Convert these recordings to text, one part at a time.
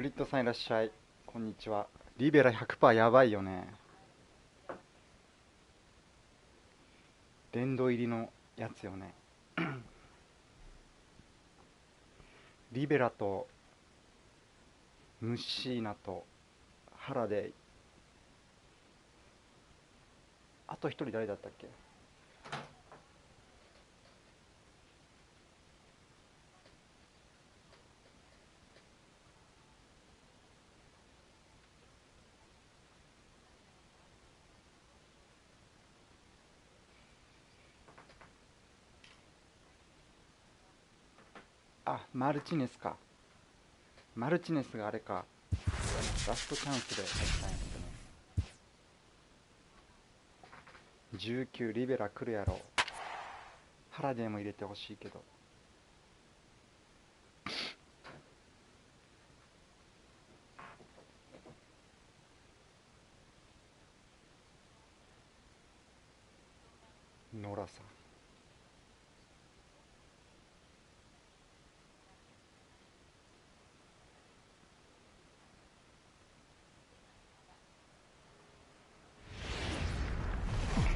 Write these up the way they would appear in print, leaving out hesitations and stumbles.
ブリットさんいらっしゃい。こんにちは。リベラ 100% やばいよね。殿堂入りのやつよね。リベラとムッシーナとハラデイ、あと一人誰だったっけ。あ、マルチネスか。マルチネスがあれか、ラストチャンスで入ったんやけどね。19リベラ来るやろ。ハラデーも入れてほしいけど。ノラさん。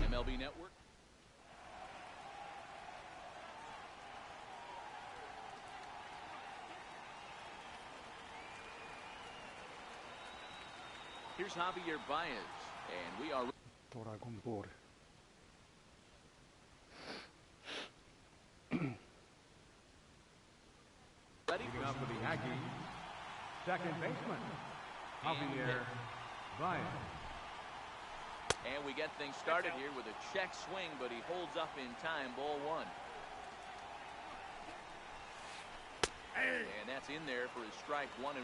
MLB Network. Here's Javier Baez, and we are ドラゴンボール。ready Leading for off for the Yankees, second baseman, Javier Baez. And we get things started here with a check swing, but he holds up in time, ball one. And that's in there for his strike 1-1.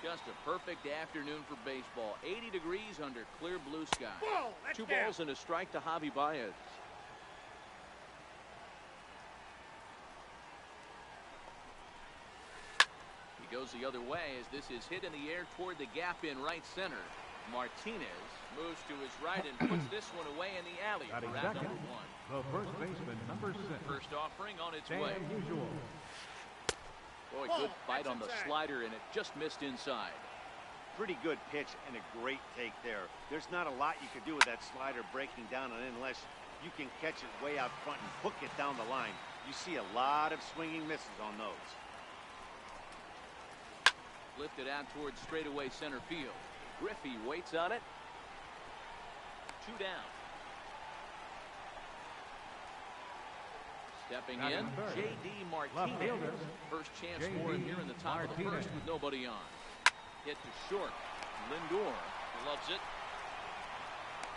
Just a perfect afternoon for baseball. 80 degrees under clear blue sky. Two balls and a strike to Javi Baez. He goes the other way as this is hit in the air toward the gap in right center. Martinez moves to his right and puts this one away in the alley for round number one. The first baseman, number 6. First offering on its Dan way. Usual. Boy, good bite on the slider, and it just missed inside. Pretty good pitch and a great take there. There's not a lot you could do with that slider breaking down on it unless you can catch it way out front and hook it down the line. You see a lot of swinging misses on those. Lifted out towards straightaway center field. Griffey waits on it. Two down. Stepping in, J.D. Martinez. First chance for him here in the top of the first with nobody on. Hit to short. Lindor loves it.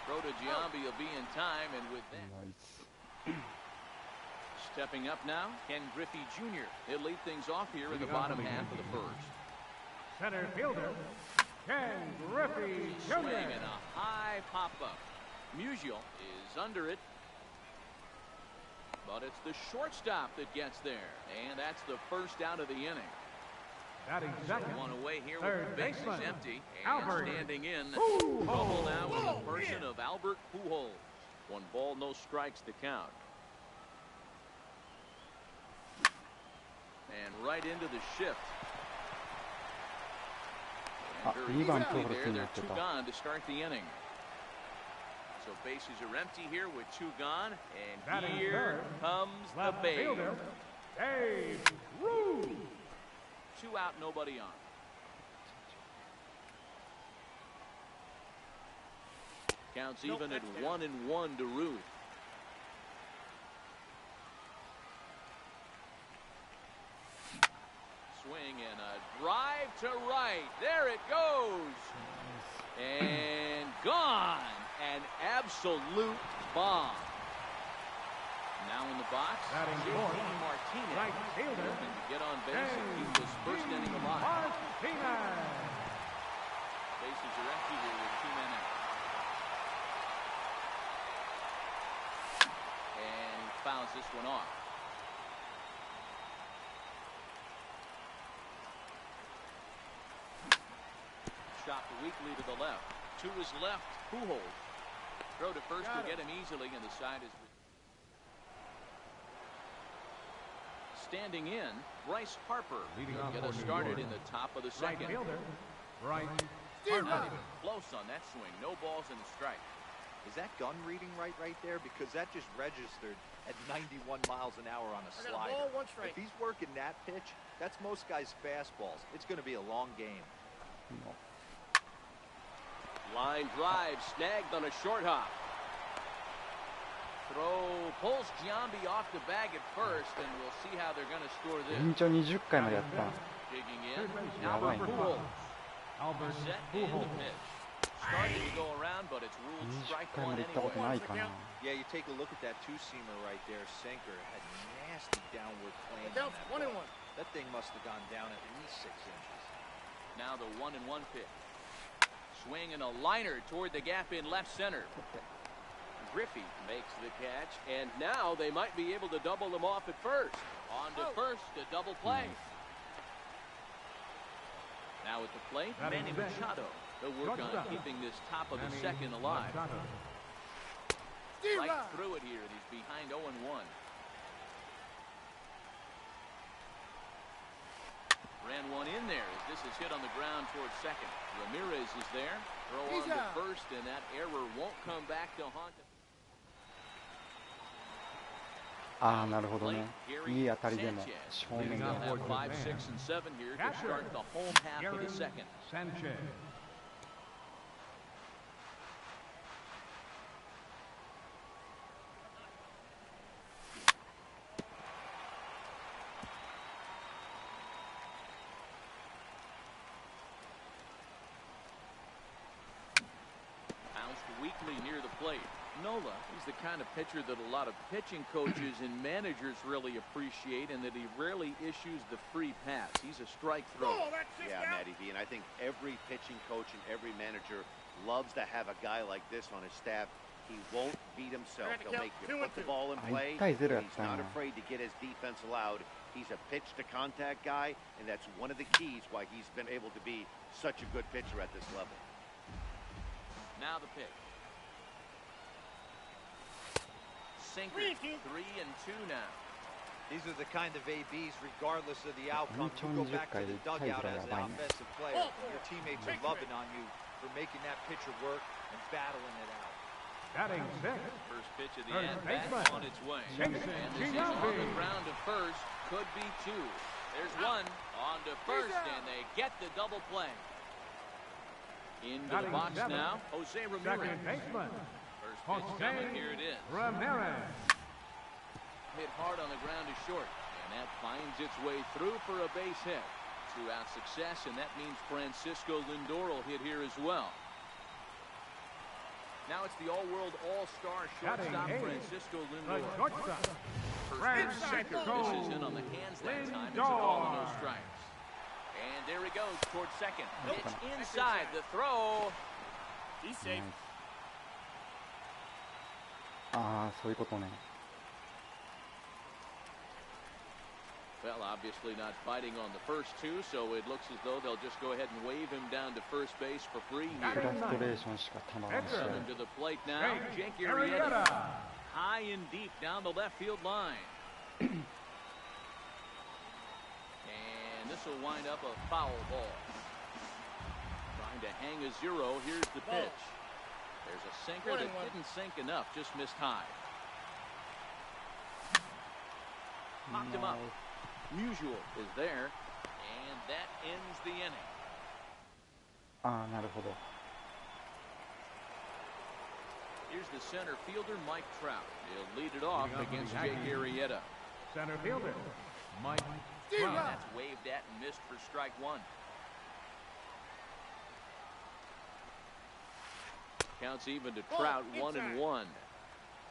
Throw to Giambi will be in time, and with that. Stepping up now, Ken Griffey Jr. He'll lead things off here in the bottom half of the first. Center fielder, Ken Griffey Jr. Swing and a high pop-up. Musial is under it. But it's the shortstop that gets there. And that's the first out of the inning. Batting second, One away here third with the bases baseman, empty. And Albert standing in. Pujols. Trouble now in the person of Albert Pujols. 1 ball, no strikes to count. And right into the shift. And very 2番 easily 登録 there, にな they're って two た。 gone to start the inning. So bases are empty here with 2 gone. And Batting here third, comes the left Babe. fielder, Babe Ruth. 2 out, nobody on. Counts even at 1-1 to Ruth. Swing and a drive to right. There it goes. And gone. An absolute bomb. Now in the box, Batting J.D. fourth, Martinez. right fielder, Looking to get on base and keep this first inning alive. Martinez. Bases are empty here with 2 men out. And he fouls this one off. Chopped weakly to the left. To his left, Pujols. Throw to first will get him easily, and the side is standing in, Bryce Harper. Leading He'll off get for us New started York. in the top of the Right second. fielder, Bryce Not Harper. even close on that swing. No balls and a strike. Is that gun reading right there? Because that just registered at 91 miles an hour on a slider. If he's working that pitch, that's most guys' fastballs. It's going to be a long game. No. Line drive snagged on a short hop. Throw pulls Giambi off the bag at first, and we'll see how they're going to score this. 延長20回までやったん。 Digging in, Yeah, Albert right. Pujols. Albert Set and the Pujols. pitch. Starting to go around, but it's ruled 20 strike 回ま one で行ったこと anyway. ないかな。 Yeah, you take a look at that two-seamer right there. Sinker had nasty downward plane on that ball. That thing must have gone down at least 6 inches. Now the 1-1 pitch. Swing and a liner toward the gap in left center. Griffey makes the catch, and now they might be able to double them off at first. On to first, a double play. Now at the plate, Manny Machado. They'll work on keeping this top of the second alive. Right through it here, and he's behind 0-1. Ran one in there as this is hit on the ground towards second. Ramirez is there. Throw on to first, and that error won't come back to haunt him. ああ、なるほどね。いい当たりでも正面 They'll が。 have 5, 6, and 7 here to start the home half of the second. Sanchez. Bounced weakly near the plate. Nola, he's the kind of pitcher that a lot of pitching coaches and managers really appreciate, and that he rarely issues the free pass. He's a strike thrower. Yeah, Matty V, and I think every pitching coach and every manager loves to have a guy like this on his staff. He won't beat himself. He'll make you put the ball in play. He's not afraid to get his defense allowed. He's a pitch-to-contact guy, and that's one of the keys why he's been able to be such a good pitcher at this level. Now the pitch. Sinker, 3-2 now. These are the kind of ABs, regardless of the outcome. You go back to the dugout as an offensive player. Your teammates are loving on you for making that pitcher work and battling it out. Batting sixth. First pitch of the Third at-bat baseman. on its way. Jason And this is on the Giambi. ground to first. Could be two. There's one. On to first, and they get the double play. Into the Batting box seventh. now, Jose Ramirez. Second baseman. First pitch coming, here it is. Ramirez. Hit hard on the ground to short, and that finds its way through for a base hit. 2-out success, and that means Francisco Lindor will hit here as well. Now it's the all-world all-star shortstop Batting eighth. Francisco The Lindor. shortstop. First Francisco pitch sinker. This is in on the hands that time. It's a ball and no Lindor. strikes. And there he goes towards second. Pitch inside the throw. He's safe. ああ、そういうことね。 Well, obviously not fighting on the first two, so it looks as though they'll just go ahead and wave him down to first base for free フ here. ラストレーションしかたまらん試合。 Coming to the plate now, Jake Arrieta. High and deep down the left field line. And this will wind up a foul ball. Trying to hang a zero. Here's the pitch. There's a sinker that didn't sink enough, just missed high. Knocked him up. Musial is there, and that ends the inning. ああ、なるほど。 Here's the center fielder, Mike Trout. He'll lead it off against Jake Arrieta. Center fielder. Mike And Trout. that's waved at and missed for strike one. Counts even to Trout, 1-1.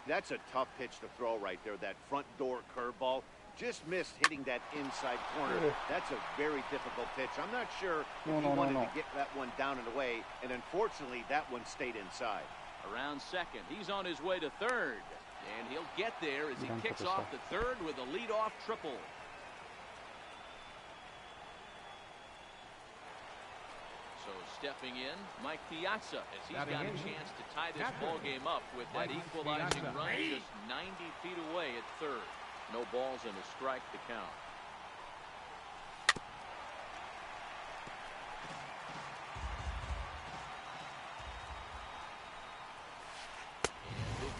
That's a tough pitch to throw right there. That front door curveball just missed hitting that inside corner. That's a very difficult pitch. I'm not sure if he wanted to get that one down and away, and unfortunately that one stayed inside. Around second, he's on his way to third, and he'll get there as he kicks off the third with a leadoff triple. So stepping in, Mike Piazza, as he's got a chance to tie this ball game up with that equalizing run just 90 feet away at third. No balls and a strike to count.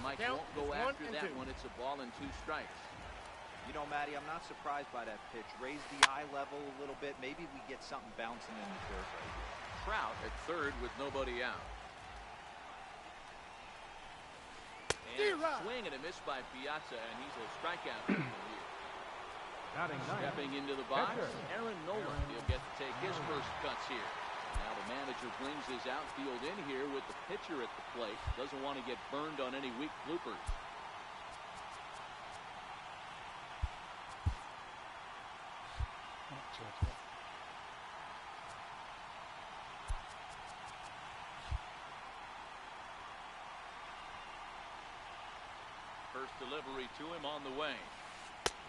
Mike Count won't go is 1 after and that 2. one. It's a ball and 2 strikes. You know, Matty, I'm not surprised by that pitch. Raise the eye level a little bit. Maybe we get something bouncing in the dirt right here. Trout at third with nobody out. And a swing and a miss by Piazza, and he's a strikeout here. Batting ninth. Stepping into the box, Pitcher. Aaron Nola. He'll get to take his first cuts here. Now the manager brings his outfield in here with the pitcher at the plate. Doesn't want to get burned on any weak bloopers. First delivery to him on the way.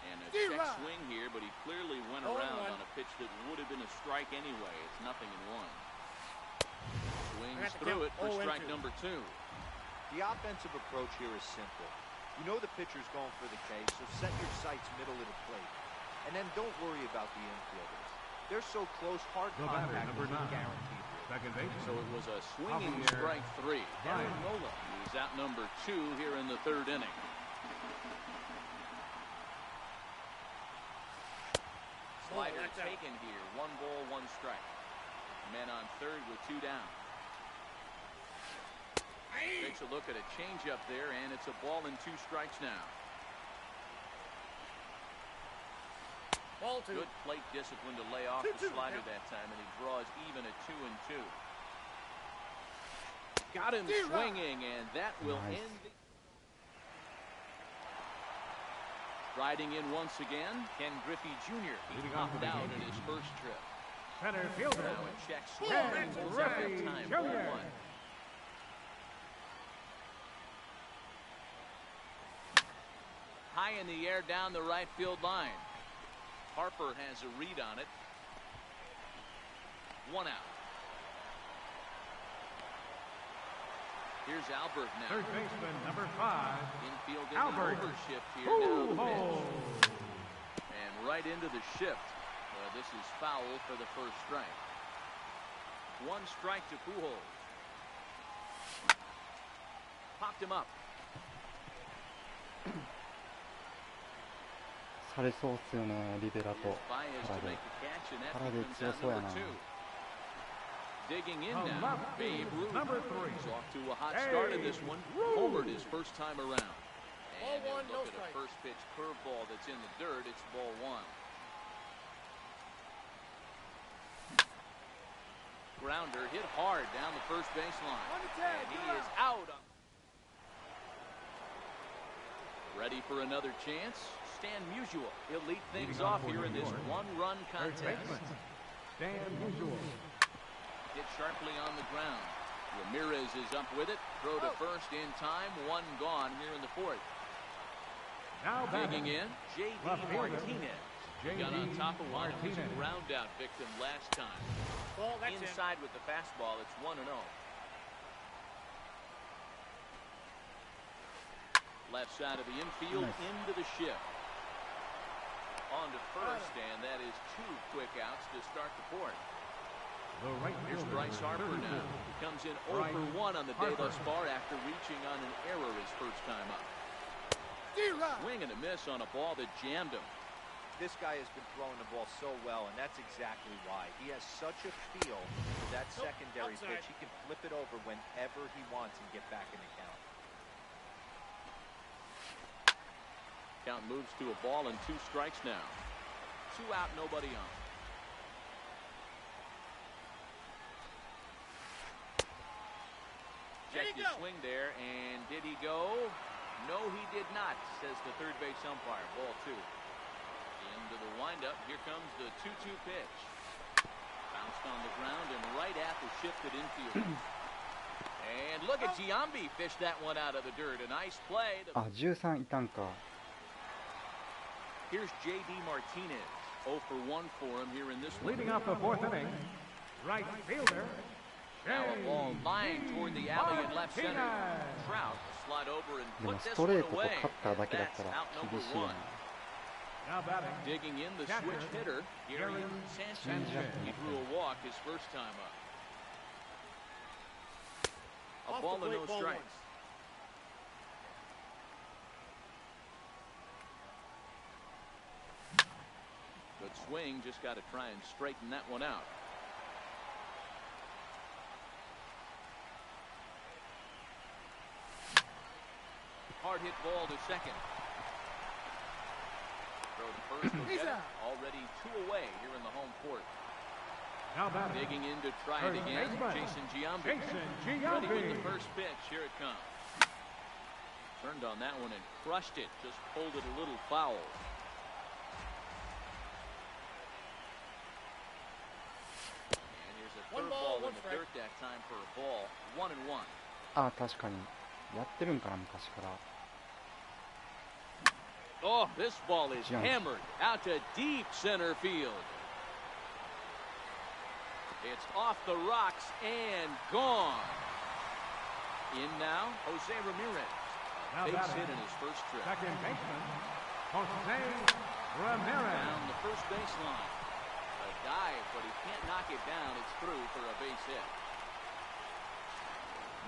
And a check swing here, but he clearly went around on a pitch that would have been a strike anyway. It's 0-1. Swings through it for strike number 2. The offensive approach here is simple. You know the pitcher's going for the K, so set your sights middle of the plate. And then don't worry about the infielders. They're so close, hard The batter, contact number is 9. guaranteed. Second base. So it was a swinging Javier strike 3. Aaron Baez. Nola is out number 2 here in the 3rd inning. Slider taken here. 1 ball, 1 strike. Men on third with 2 down. Takes a look at a changeup there, and it's a ball and 2 strikes now. Ball 2. Good plate discipline to lay off the slider that time, and he draws even at 2-2. Got him swinging, and that will end the... Riding in once again, Ken Griffey Jr. He popped out in his first trip. Center fielder. Now a check swing. Ken Pulls Griffey out time, Jr. ball 1. High in the air down the right field line. Harper has a read on it. 1 out. Here's Albert now. Third baseman, number 5. Infield in Albert. an overshift here. Now the Oh. pitch. And right into the shift. This is foul for the first strike. 1 strike to Pujols. Popped him up. されそうっすよね、リベラと Here's Baez 原 to で make the catch, and that Harade becomes 強 out そうや number な 2. Digging in Mlb now, Babe Ruth. number 3. He's off to a hot start in this one. Homered his first time around. And Ball 1, he'll no look at a strike. first pitch curveball that's in the dirt. It's ball 1. Grounder hit hard down the first baseline. And he is out. Ready for another chance? Stan Musial. He'll lead things Leading off off for here in New this York. one-run Third contest. baseman, Stan Musial. Hit sharply on the ground. Ramirez is up with it. Throw to first in time. 1 gone here in the 4th. Now Digging batting. in, J.D. Left fielder, Martinez. He J.D. got on top of one of his Martinez. ground out victim last time. Ball, that's Inside with the fastball. It's 1-0. Left side of the infield into the shift. On to first, and that is 2 quick outs to start the 4th. The right Here's fielder, Bryce Harper 32. now. He comes in 0 Bryce for 1 on the day Harper. thus far after reaching on an error his first time up. Swing and a miss on a ball that jammed him. This guy has been throwing the ball so well, and that's exactly why. He has such a feel for that secondary outside. pitch. He can flip it over whenever he wants and get back in the count. Count moves to a ball and 2 strikes now. 2 out, nobody on. Did he Check his go? swing there, and did he go? No, he did not, says the third base umpire. Ball 2. Into the windup. Here comes the 2-2 pitch. Bounced on the ground and right at the shifted infield. And look at Giambi fish that one out of the dirt. A nice play. あ、13いたんか。 Here's J.D. Martinez. 0 for 1 for him here in this one. Leading off the 4th inning, right fielder, Now a ball lined toward the alley in left center. Martinez. Trout will slide over and でも put ス this トレ one ートと away. カッターだけだった That's ら out 厳 number しいよ 1. ね。 Now batting, Digging in the Catcher, switch hitter, Gary Gary Sanchez. Sanchez. He drew a walk his first time up. A Off ball the and plate, no ball strikes. Good swing, just got to try and straighten that one out. Hard hit ball to second. Throw to first. He's out. Already 2 away here in the home court. Now batting. Digging in to try it First again. baseman. Jason Giambi. Jason Ready with the Giambi. first pitch. Here it comes. Turned on that one and crushed it. Just pulled it a little foul. And here's a One third ball, ball one in the strike. dirt that time for a ball. 1-1. あ、確かにやってるんかな、昔から。 Oh, this ball is Jump. hammered out to deep center field. It's off the rocks and gone. In now, Jose Ramirez. Now Base batting. hit in his first trip. Second baseman, Jose Ramirez. Down the first baseline. A dive, but he can't knock it down. It's through for a base hit.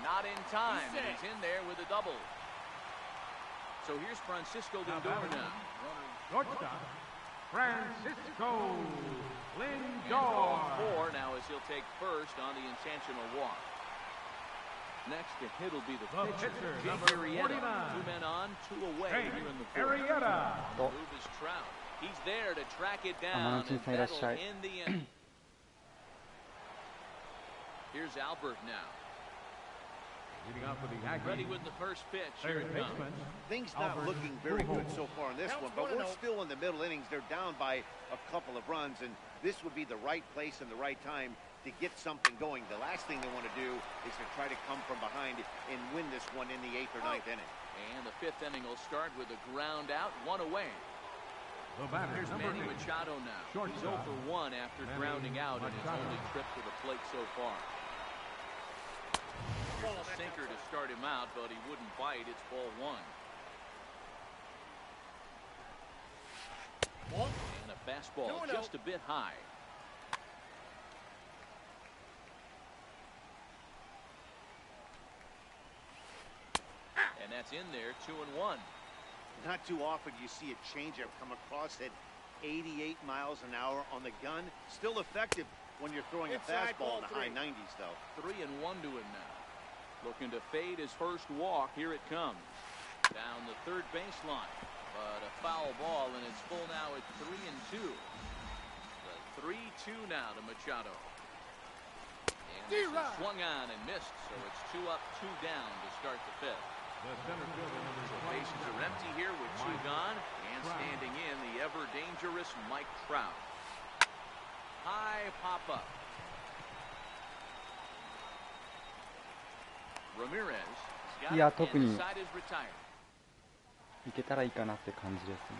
Not in time, and he's in there with a double. So here's Francisco Lindor now. Shortstop, Francisco And ball Lindor. 4 now as he'll take first on the intentional walk. Next to hit will be the The pitcher, pitcher, Jake number Arrieta. 49. 2 men on, 2 away Jake here in the fourth. Arrieta. Oh. Move is Trout. He's there to track it down, 山内 and さんいらっし that'll ゃい。 end the inning. Here's Albert now. Leading off with the Ready Yankees. with the first pitch. Here Third it comes. baseman, Things not Albert looking very good Pujols. so far in this Counts one, but we're 1-0. still in the middle innings. They're down by a couple of runs, and this would be the right place and the right time to get something going. The last thing they want to do is to try to come from behind and win this one in the 8th or 9th inning. And the 5th inning will start with a ground out, 1 away. The batter, Here's number Manny 8. Machado now. He's Shortstop. 0 for 1 after Manny grounding out in his Machado. only trip to the plate so far. Here's a sinker to start him out, but he wouldn't bite. It's ball 1. Ball. And a fastball 2-0. just a bit high. And that's in there, 2-1. Not too often you see a changeup come across at 88 miles an hour on the gun. Still effective when you're throwing a Inside, fastball in ball the high 3. 90s, though. 3-1 to him now. Looking to fade his first walk. Here it comes. Down the third baseline. But a foul ball, and it's full now at 3-2. The 3-2 now to Machado. And this is swung on and missed, so it's 2 up, 2 down to start the 5th. The center fielder, number So 27. bases are empty here with 2 Mike gone. And Trout. standing in, the ever-dangerous Mike Trout. High pop-up. Ramirez has got いや、 it, 特 and に the side is retired. いけたらいいかなって感じですね。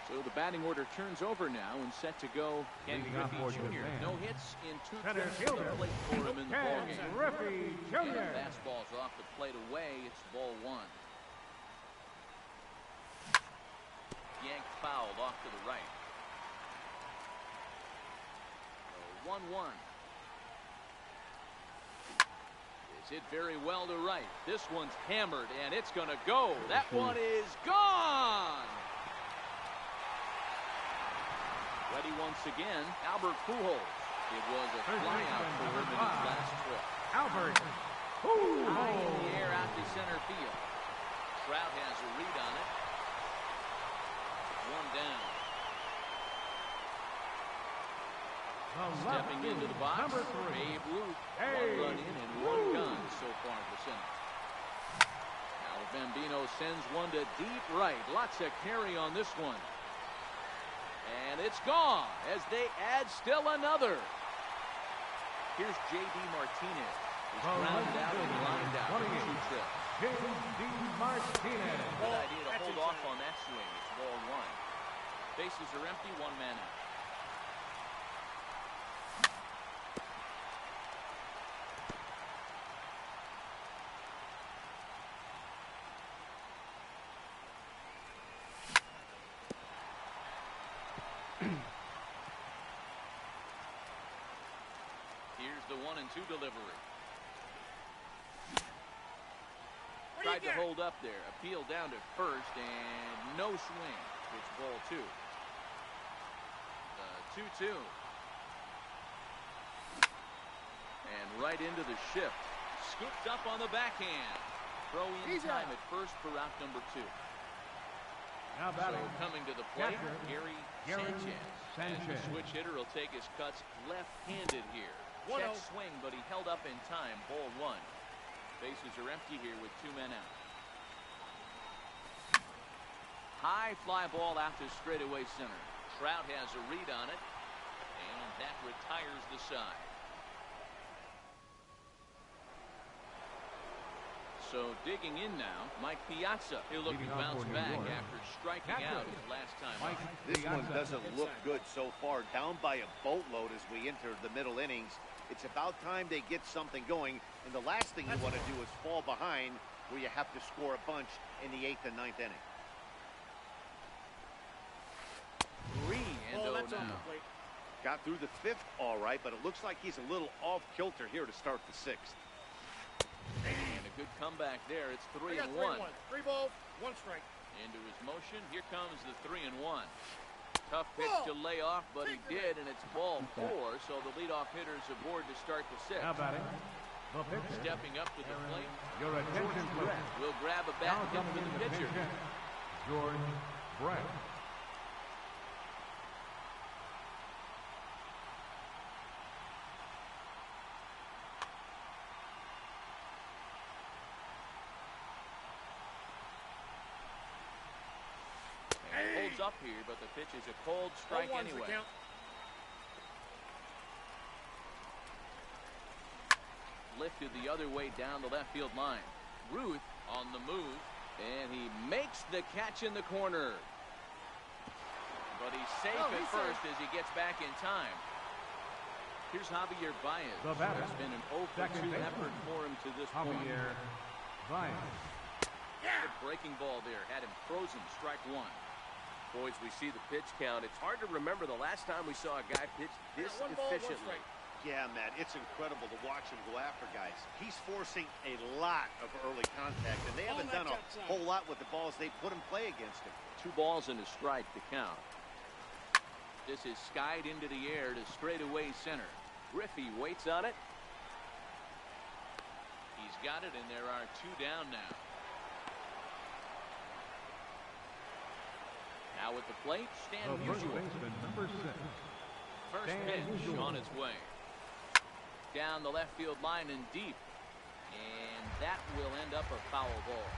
So the batting order turns over now and set to go. Ken Leading off Griffey for Jr. Japan. No hits in 2 Center trips to the fielder. plate for him in the Ken ballgame. Griffey And the Jr. fastball's off the plate away. It's ball 1. Yanked fouled off to the right. So 1-1. It's hit very well to right. This one's hammered, and it's going to go. That one is gone. Ready once again, Albert Pujols. It was a Third flyout baseman, for him in his number 5. last trip. Albert High in the Pujols. air out to center field. Trout has a read on it. 1 down. The left Stepping into the field, box, number 3. Babe Ruth. Babe 1 run in and 1 gone so far this inning. Now the Bambino sends one to deep right. Lots of carry on this one. And it's gone as they add still another. Here's J.D. Martinez. He's The ground left out and fielder, lined out for 28. 2 trips. J.D. Martinez. Good idea to That's hold inside. off on that swing. It's ball 1. Bases are empty, 1 man out. Here's the 1-2 delivery. What do Tried you to got? hold up there. Appeal down to first and no swing. It's ball 2. The 2-2. And right into the shift. Scooped up on the backhand. Throw in time at first for out number 2. Now So batting. coming to the plate, Catcher, Gary Sanchez. And the switch hitter will take his cuts left-handed here. Check swing, but he held up in time. Ball 1. Bases are empty here with 2 men out. High fly ball out to straightaway center. Trout has a read on it, and that retires the side. So digging in now, Mike Piazza. He'll look to bounce back after striking out his last time up. This one doesn't look good so far. Down by a boatload as we enter the middle innings. It's about time they get something going. And the last thing you want to do is fall behind where you have to score a bunch in the 8th and 9th inning. 3-0 now. Got through the 5th all right, but it looks like he's a little off kilter here to start the 6th. And a good comeback there. It's 3-1. 3 balls, 1 strike. Into his motion. Here comes the 3-1. Tough pitch to lay off, but he did, and it's ball 4. So the leadoff hitter's aboard to start the 6th. Now batting. The pitcher. Stepping up to the plate. Your attention, please. Will grab a bat Now hit for coming the in the pitcher. pinch hitter, George Brett. Holds up here, but the pitch is a cold strike anyway. Lifted the other way down the left field line. Ruth on the move, and he makes the catch in the corner. But he's safe at first as he gets back in time. Here's Javier Baez. The batter. It's been an 0-for-2 effort for him to this point. Javier Baez. The breaking ball there had him frozen. Strike 1. Boys, we see the pitch count. It's hard to remember the last time we saw a guy pitch this efficiently. Yeah, Matt, it's incredible to watch him go after guys. He's forcing a lot of early contact, and they haven't done a whole lot with the balls they put in play against him. 2 balls and a strike to count. This is skied into the air to straightaway center. Griffey waits on it. He's got it, and there are 2 down now. Now at the plate, Stan The first Musial. baseman, number 6. First Stan pitch Musial. on its way. Down the left field line and deep. And that will end up a foul ball.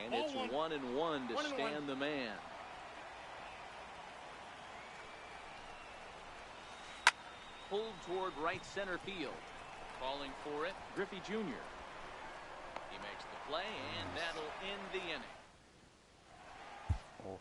And it's 1-1 to Stan the man. Pulled toward right center field. Calling for it, Griffey Jr. He makes the play, and that'll end the inning. Oh.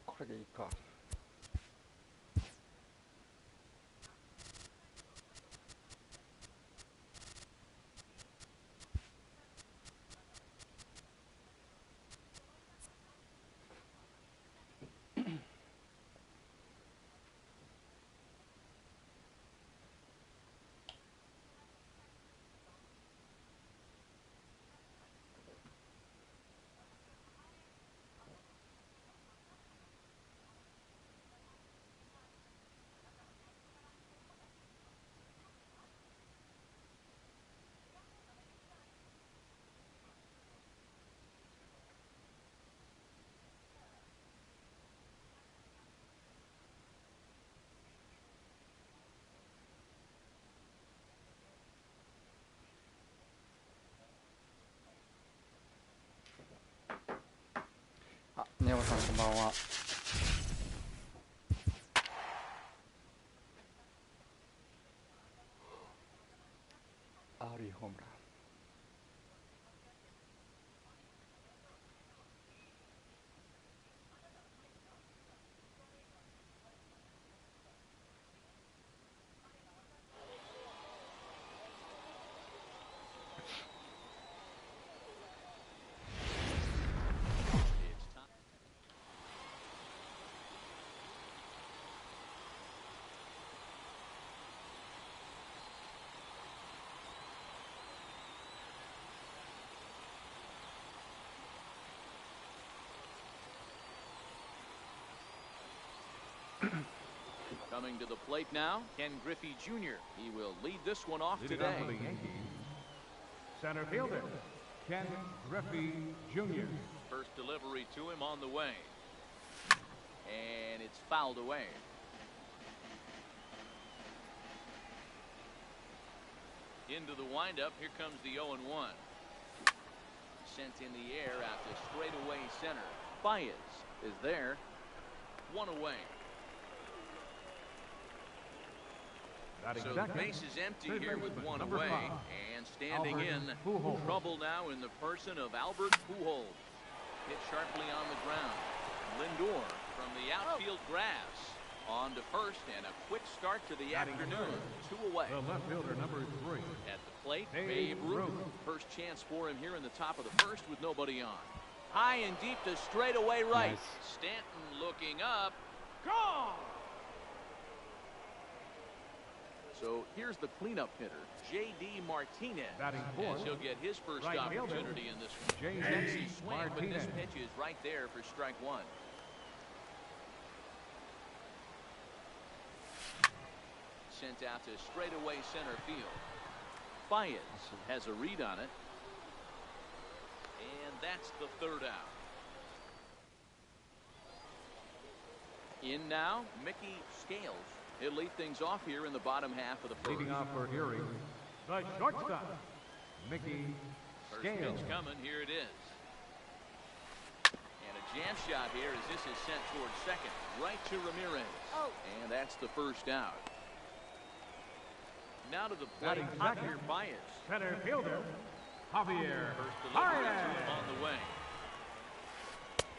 これでいいか。ネオさんこんばんは。アーリーホームラン。Coming to the plate now, Ken Griffey Jr. He will lead this one off Leading today. off for the Yankees, center fielder Ken Griffey Jr. First delivery to him on the way. And it's fouled away. Into the windup, here comes the 0-1. Sent in the air out to straightaway center. Baez is there. One away. So the base is empty here with one away. And standing in, trouble now in the person of Albert Pujols. Hit sharply on the ground. Lindor from the outfield grass. On to first, and a quick start to the afternoon. 2 away. The left fielder, number 3. At the plate, Babe Ruth. First chance for him here in the top of the first with nobody on. High and deep to straightaway right. Nice. Stanton looking up. Gone! So here's the cleanup hitter, J.D. Martinez. Batting fourth, as he'll get his first right fielder, opportunity in this one. J.D. Sexy swing, but this Martinez. pitch is right there for strike one. Sent out to straightaway center field. Baez has a read on it. And that's the third out. In now, Mickey Scales. He'll lead things off here in the bottom half of the first. Leading off for Erie, the shortstop, Mickey First Scales. pitch coming, here it is. And a jam shot here as this is sent towards second, right to Ramirez. And that's the first out. Now to the plate, Batting second, Javier Baez. Center fielder, Javier First delivery to him Baez. on the way.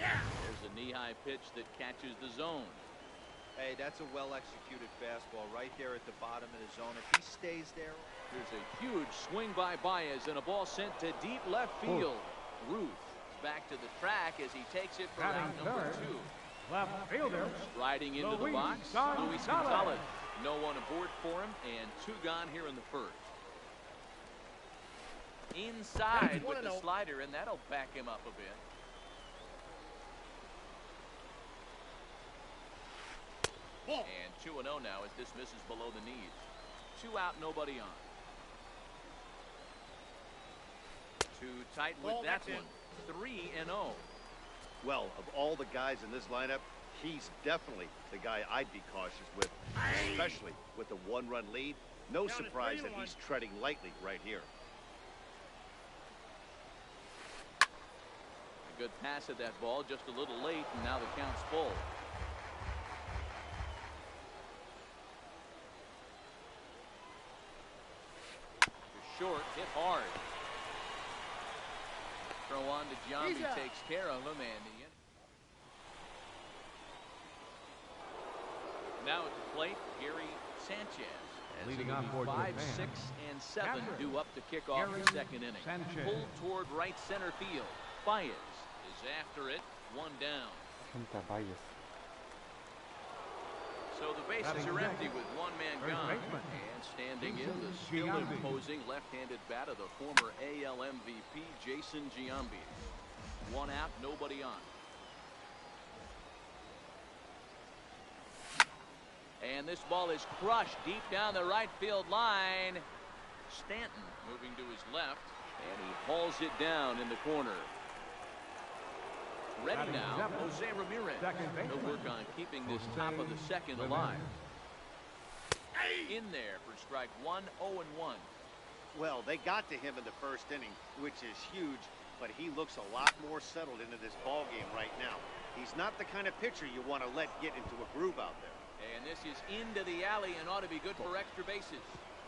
There's a knee-high pitch that catches the zone. Hey, that's a well-executed fastball right there at the bottom of the zone. If he stays there. There's a huge swing by Baez and a ball sent to deep left field. Ruth is back to the track as he takes it for Batting out number third, 2. left fielder, Riding into the Luis box, Gonzalez. Luis Gonzalez. No one aboard for him, and 2 gone here in the first. Inside with the slider, and that'll back him up a bit. And 2-0 now as this misses below the knees. 2 out, nobody on. Too tight with that one. 3-0. Well, of all the guys in this lineup, he's definitely the guy I'd be cautious with, especially with the 1-run lead. No surprise that he's treading lightly right here. A good pass at that ball, just a little late, and now the count's full. Short, hit hard. Throw on to Giambi, takes care of him, and now at the plate, Gary Sanchez. As Leading it'll off be for 5, Japan. 6, and 7 Catcher, due up to kick off Gary the second inning. Sanchez. Pulled toward right center field. Baez is after it, 1 down. センターバイエス。 So the bases Batting are next, empty with 1 man first gone. baseman, And standing in the Jason still Giambi. imposing left-handed bat of the former AL MVP, Jason Giambi. 1 out, nobody on. And this ball is crushed deep down the right field line. Stanton moving to his left, and he hauls it down in the corner. Ready Batting now, seventh, Jose Ramirez. second He'll baseman, work on keeping this Jose top of the second Ramirez. alive. In there for strike 1, 0-1. Well, they got to him in the first inning, which is huge, but he looks a lot more settled into this ball game right now. He's not the kind of pitcher you want to let get into a groove out there. And this is into the alley and ought to be good for extra bases.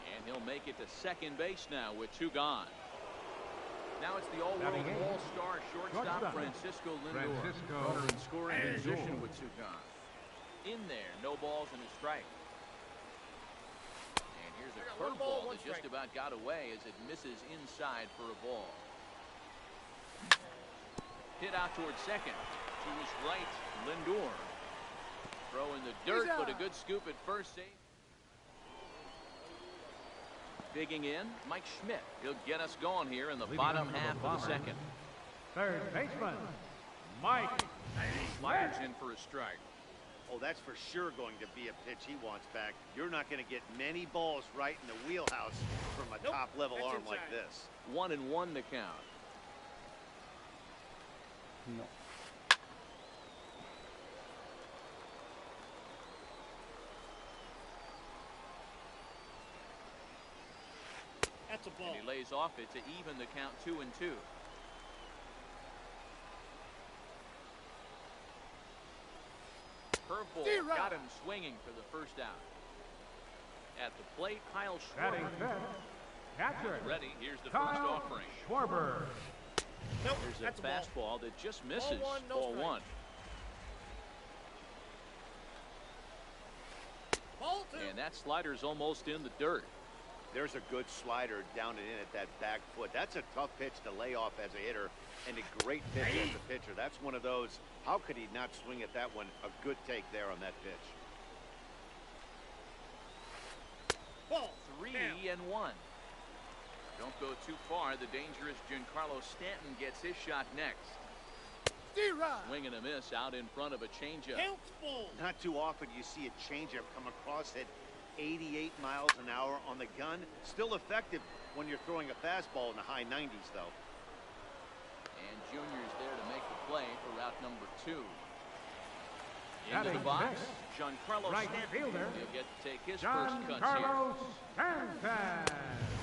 And he'll make it to second base now with 2 gone. Now it's the all-world all-star shortstop Francisco Lindor. Runner in scoring position with 2 gone. In there, no balls and a strike. And here's a curveball that just about got away as it misses inside for a ball. Hit out towards second. To his right, Lindor. Throw in the dirt, but a good scoop at first save. Digging in, Mike Schmidt. He'll get us going here in the bottom half of the second. Third baseman, Mike Sliders in for a strike. Oh, that's for sure going to be a pitch he wants back. You're not going to get many balls right in the wheelhouse from a top-level arm like this. 1-1 to count. No. That's a ball. And he lays off it to even the count 2-2. Curveball got him swinging for the first out. At the plate, Kyle batting Schwarber. fifth, catcher Ready, here's the first Kyle offering. Schwarber. Nope, There's that's a a ball. fastball that just misses. Ball one, no Ball strike. 1. Ball 2. And that slider's almost in the dirt. There's a good slider down and in at that back foot. That's a tough pitch to lay off as a hitter, and a great pitch as a pitcher. That's one of those, how could he not swing at that one? A good take there on that pitch. Ball. 3-1. Don't go too far. The dangerous Giancarlo Stanton gets his shot next. Swing and a miss out in front of a changeup. Counts ball. Not too often you see a changeup come across at 88 miles an hour on the gun. Still effective when you're throwing a fastball in the high 90s, though. And Junior's there to make the play for route number 2. Into the box, Giancarlo Right Stanton. fielder, He'll get to take his first cuts here. Giancarlo Stanton.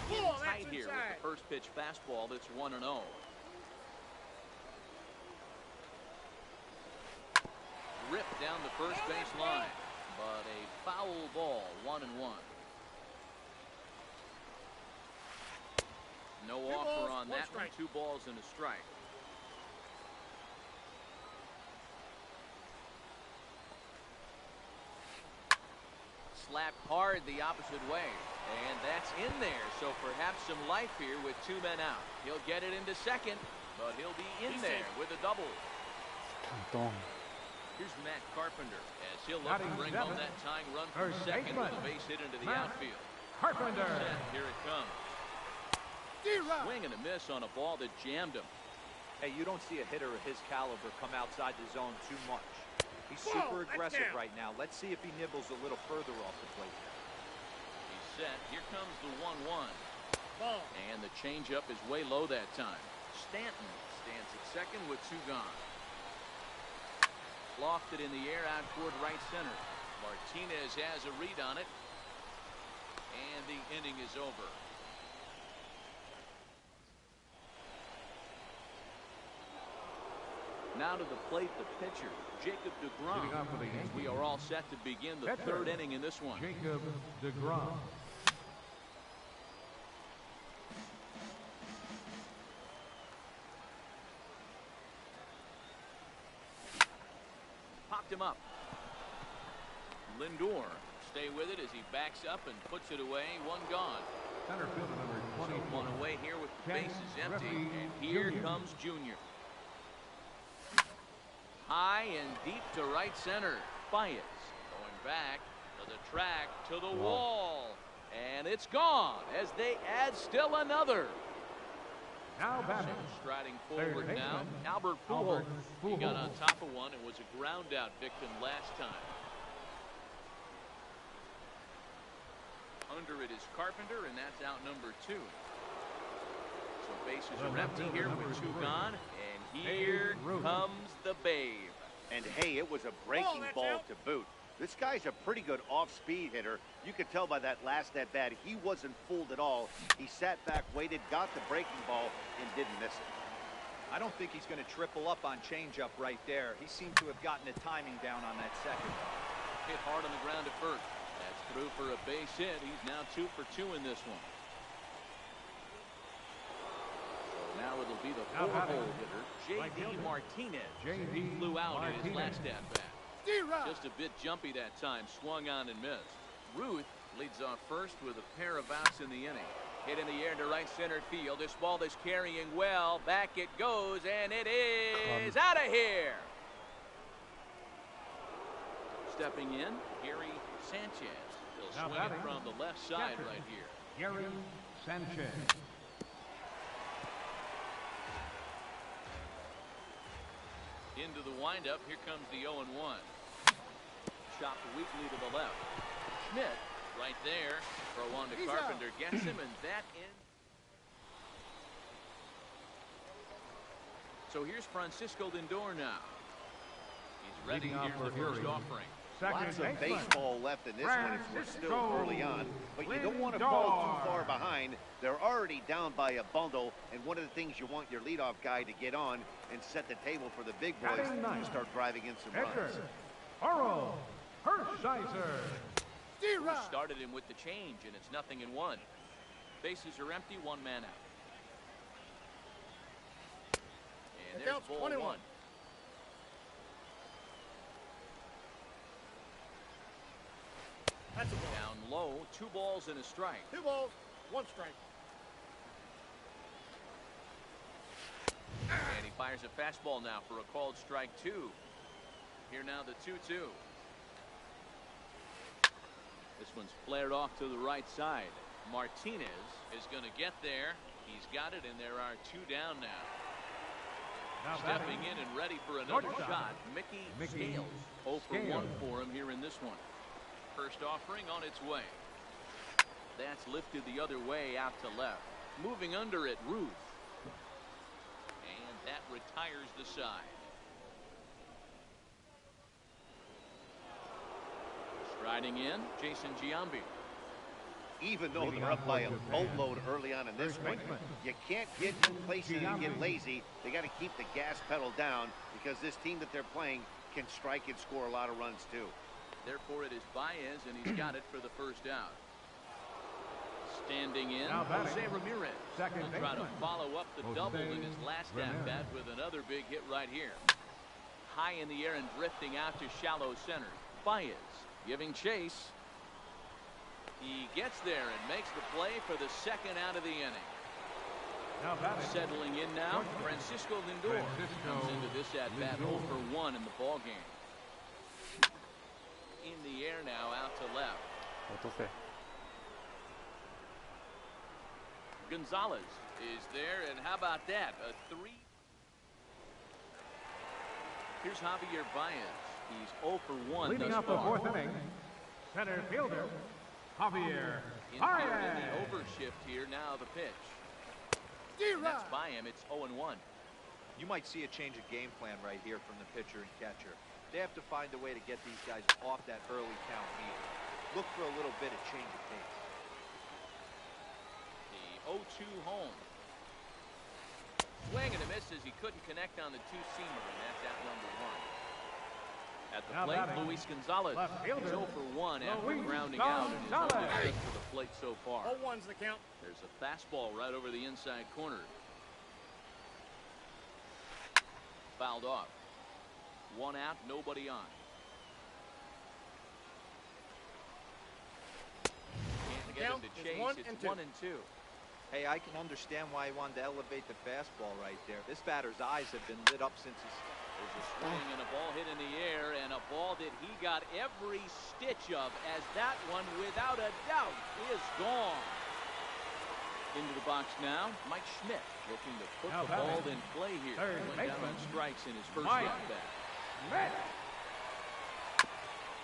Ball, Tight that's here with inside. the first pitch fastball that's 1-0. Ripped down the first base line, but a foul ball, 1-1. No Two offer balls, on one that one. strike. 2 balls and a strike. Slapped hard the opposite way, and that's in there. So perhaps some life here with 2 men out. He'll get it into second, but he'll be in He's there safe. with a double. Canton. Here's Matt Carpenter as he'll look to Batting bring seventh, home that tying run from first second with baseman, a base hit into the Matt outfield. Carpenter. Set, here it comes. Swing and a miss on a ball that jammed him. Hey, you don't see a hitter of his caliber come outside the zone too much. He's Ball, super that's aggressive down. right now. Let's see if he nibbles a little further off the plate. He's set. Here comes the 1-1. Ball. And the changeup is way low that time. Stanton stands at second with 2 gone. Lofted in the air out toward right center. Martinez has a read on it. And the inning is over. Now to the plate, the pitcher, Jacob Leading off for the deGrom. Yankees. We are all set to begin the Pitcher, 3rd inning in this one. Jacob deGrom. Popped him up. Lindor stay with it as he backs up and puts it away. 1 gone. Center fielder number So 24. 1 away here with the Ken bases empty. Griffey And here Jr. comes Junior. High and deep to right center. Baez going back to the track, to the wall. And it's gone as they add still another. Now batting. So striding Third forward now, baseman, Albert Albert Pujols. He got on Pujols. top of one and was a ground out victim last time. Under it is Carpenter, and that's out number 2. So bases The are left empty fielder, here number with 2 3. gone, and here Babe Ruth. comes the Babe. And hey, it was a breaking that's ball out. to boot. This guy's a pretty good off-speed hitter. You could tell by that last at-bat, he wasn't fooled at all. He sat back, waited, got the breaking ball, and didn't miss it. I don't think he's going to triple up on changeup right there. He seemed to have gotten the timing down on that second. Hit hard on the ground at first. That's through for a base hit. He's now 2 for 2 in this one. So now it'll be the 4-hole hitter, J.D. Martinez. He flew out in his last at-bat. Just a bit jumpy that time. Swung on and missed. Ruth leads off first with a pair of outs in the inning. Hit in the air to right center field. This ball is carrying well. Back it goes, and it is out of here. Stepping in, Gary Sanchez. He'll swing it from the left side right here. Gary Sanchez. Into the windup. Here comes the 0-1. Chopped weakly to the left. Schmidt right there. Throw on to Carpenter. Gets him, and that in. So here's Francisco Lindor now. He's ready. Here's the first offering. Lots of baseball left in this one if we're still early on, but you don't want to fall too far behind. They're already down by a bundle, and one of the things you want your leadoff guy to get on and set the table for the big boys to start driving in some runs. Oral Hershiser. Started him with the change, and it's 0-1. Bases are empty, 1 man out. And there's ball 1. That's a ball. Down low, 2 balls and a strike. 2 balls, 1 strike. And he fires a fastball now for a called strike 2. Here now the 2-2. This one's flared off to the right side. Martinez is going to get there. He's got it, and there are 2 down now. Stepping in and ready for another shot, Mickey Scales. 0 for 1 for him here in this one. First offering on its way. That's lifted the other way out to left. Moving under it, Ruth. And that retires the side. Striding in, Jason Giambi. Even though they're up by a boatload early on in this one, you can't get complacent and get lazy. They got to keep the gas pedal down because this team that they're playing can strike and score a lot of runs too. Therefore, it is Baez, and he's got it for the first out. Standing in, Jose Ramirez. He'll try to follow up the double in his last at-bat with another big hit right here. High in the air and drifting out to shallow center. Baez giving chase. He gets there and makes the play for the second out of the inning. Settling in now, Francisco Lindor comes into this at-bat 0 for 1 in the ballgame. In the air now, out to left. Gonzalez is there, and how about that? A 3. Here's Javier Baez. He's 0 for 1 Leading thus up the far. 4th inning, center fielder Javier In Baez. the overshift here, now the pitch. And that's by him. It's 0-1. You might see a change of game plan right here from the pitcher and catcher. They have to find a way to get these guys off that early count lead. Look for a little bit of change of pace. The 0-2 home. Swing and a miss as he couldn't connect on the 2-seamer, and that's out number 1. At the plate, Luis Gonzalez. He's 0 for 1 after grounding out, and he's only good for the plate so far. 0-1's the count. There's a fastball right over the inside corner. Fouled off. 1 out, nobody on. Can't get him to chase. It's 1 and 2. Hey, I can understand why he wanted to elevate the fastball right there. This batter's eyes have been lit up since his... There's a swing and a ball hit in the air, and a ball that he got every stitch of, as that one, without a doubt, is gone. Into the box now, Mike Schmidt looking to put the ball in play here. Went down on strikes in his first at-bat.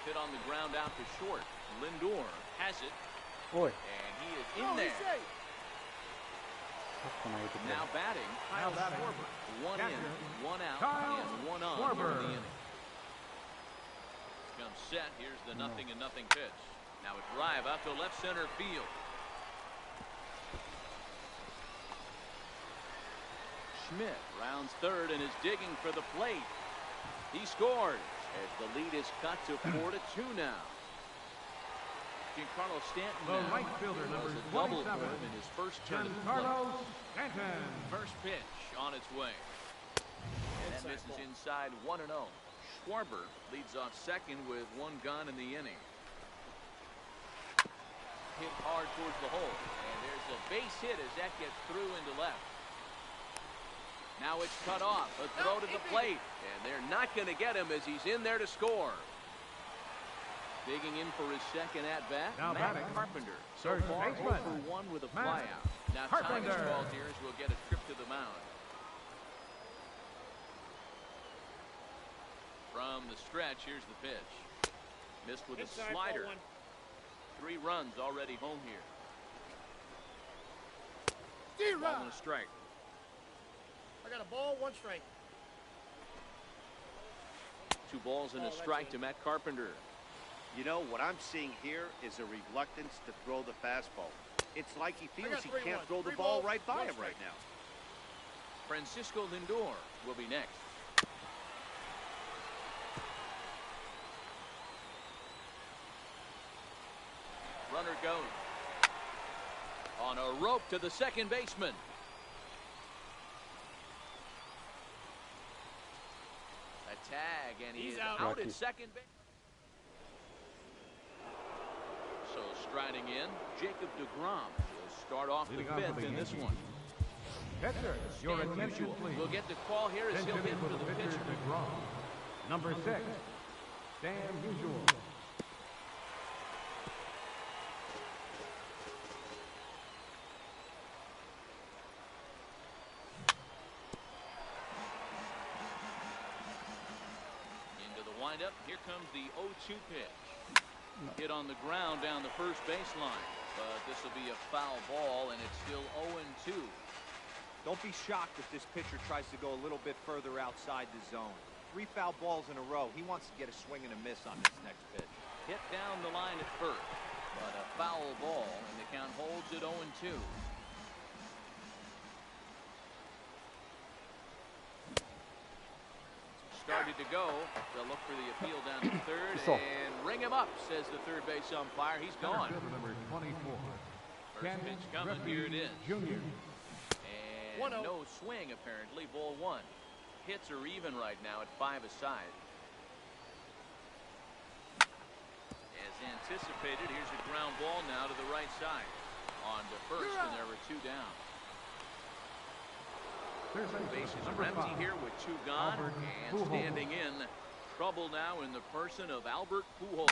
Hit on the ground out to short. Lindor has it, and he is in there. Now batting, Kyle Schwarber. 1 in, 1 out, and 1 on here in the inning. Comes set. Here's the 0-0 pitch. Now a drive out to left center field. Smith rounds third and is digging for the plate. He scores as the lead is cut to 4-2 now. Giancarlo Stanton The now right fielder, number has a double 27, for him in his first turn of the Giancarlo plate. Stanton. First pitch on its way. That misses inside 1-0. Schwarber leads off second with one gone in the inning. Hit hard towards the hole, and there's a base hit as that gets through into left. Now it's cut off, a throw to the plate, and they're not going to get him as he's in there to score. Digging in for his second at-bat, Matt Carpenter. So far, 0 for 1 with a flyout. Now Tigers Valtiers will get a trip to the mound. From the stretch, here's the pitch. Missed with a slider. 3 runs already home here. Ball and a strike. I got a ball, 1 strike. 2 balls and a strike to Matt Carpenter. You know, what I'm seeing here is a reluctance to throw the fastball. It's like he feels he can't throw the ball right by him right now. Francisco Lindor will be next. Runner goes. On a rope to the second baseman. A tag, and he is out at second base. So striding in, Jacob deGrom will start off the 5th in this one. Catcher, your attention, please. We'll get the call here as he'll hit for the pitcher. Number 6, Sam Usual. Up. Here comes the 0-2 pitch. Hit on the ground down the first baseline, but this will be a foul ball, and it's still 0-2. Don't be shocked if this pitcher tries to go a little bit further outside the zone. 3 foul balls in a row. He wants to get a swing and a miss on this next pitch. Hit down the line at first, but a foul ball, and the count holds at 0-2. Started to go. They'll look for the appeal down to third and ring him up, says the third base umpire. He's gone. Number 24. First pitch coming. Here it is. Junior. And no swing, apparently. Ball 1. Hits are even right now at 5 aside. As anticipated, here's a ground ball now to the right side. On to first, and there were 2 down. Bases are empty here with 2 gone, and standing in, trouble now in the person of Albert Pujols.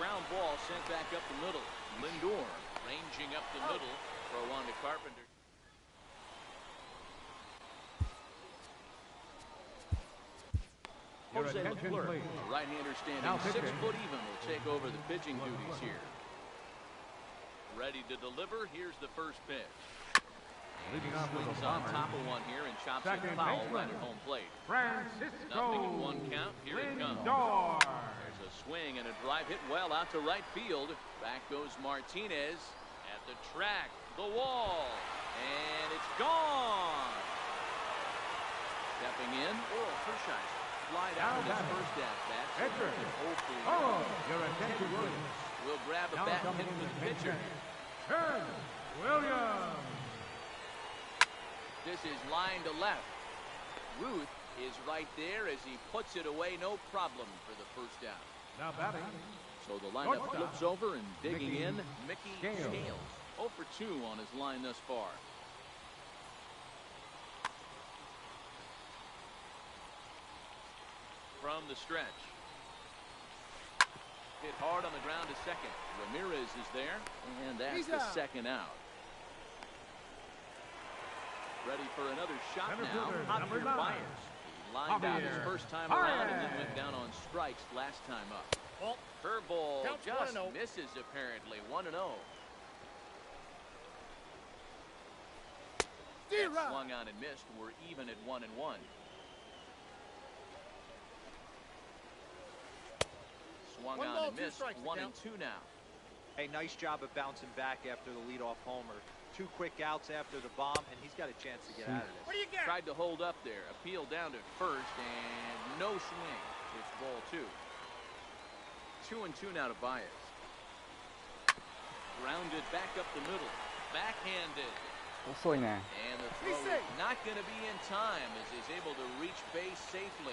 Ground ball sent back up the middle. Lindor ranging up the middle. Throw on to Carpenter. Jose Leclerc, a right-hander standing 6 foot even, will take over the pitching duties here. Ready to deliver. Here's the first pitch. Leading off with Swings a on bomber. top of one here and chops it foul right at home plate. Francisco Nothing in 1 count. Here it comes. Lindor. There's a swing and a drive hit well out to right field. Back goes Martinez at the track, the wall, and it's gone. Stepping in, Oral Hershiser flied out in his first at-bat. Oh, your attention, please. Will grab a bat and hit for the pitcher. Turn, Williams. This is line to left. Ruth is right there as he puts it away, no problem for the first out. Now batting. So the lineup Shortstop. flips over and digging Mickey in, Mickey Scales. Scales. 0 for 2 on his line thus far. From the stretch. Hit hard on the ground to second. Ramirez is there, and that's the second out. Ready for another shot Center now. fielder, Javier number 9. Baez. He lined out his Javier first time around and then Baez. went down on strikes last time up. Well, Curveball counts just 1-0. misses apparently. 1-0. That swung on and missed. We're even at 1-1. Swung on and missed. 1-2 now. Hey, nice job of bouncing back after the leadoff homer. 2 quick outs after the bomb, and he's got a chance to get out of this. What do you got? Tried to hold up there. Appeal down to first, and no swing. It's ball 2. 2-2 now to Baez. Grounded back up the middle. Backhanded. 遅いね。 And the throw is not going to be in time as he's able to reach base safely.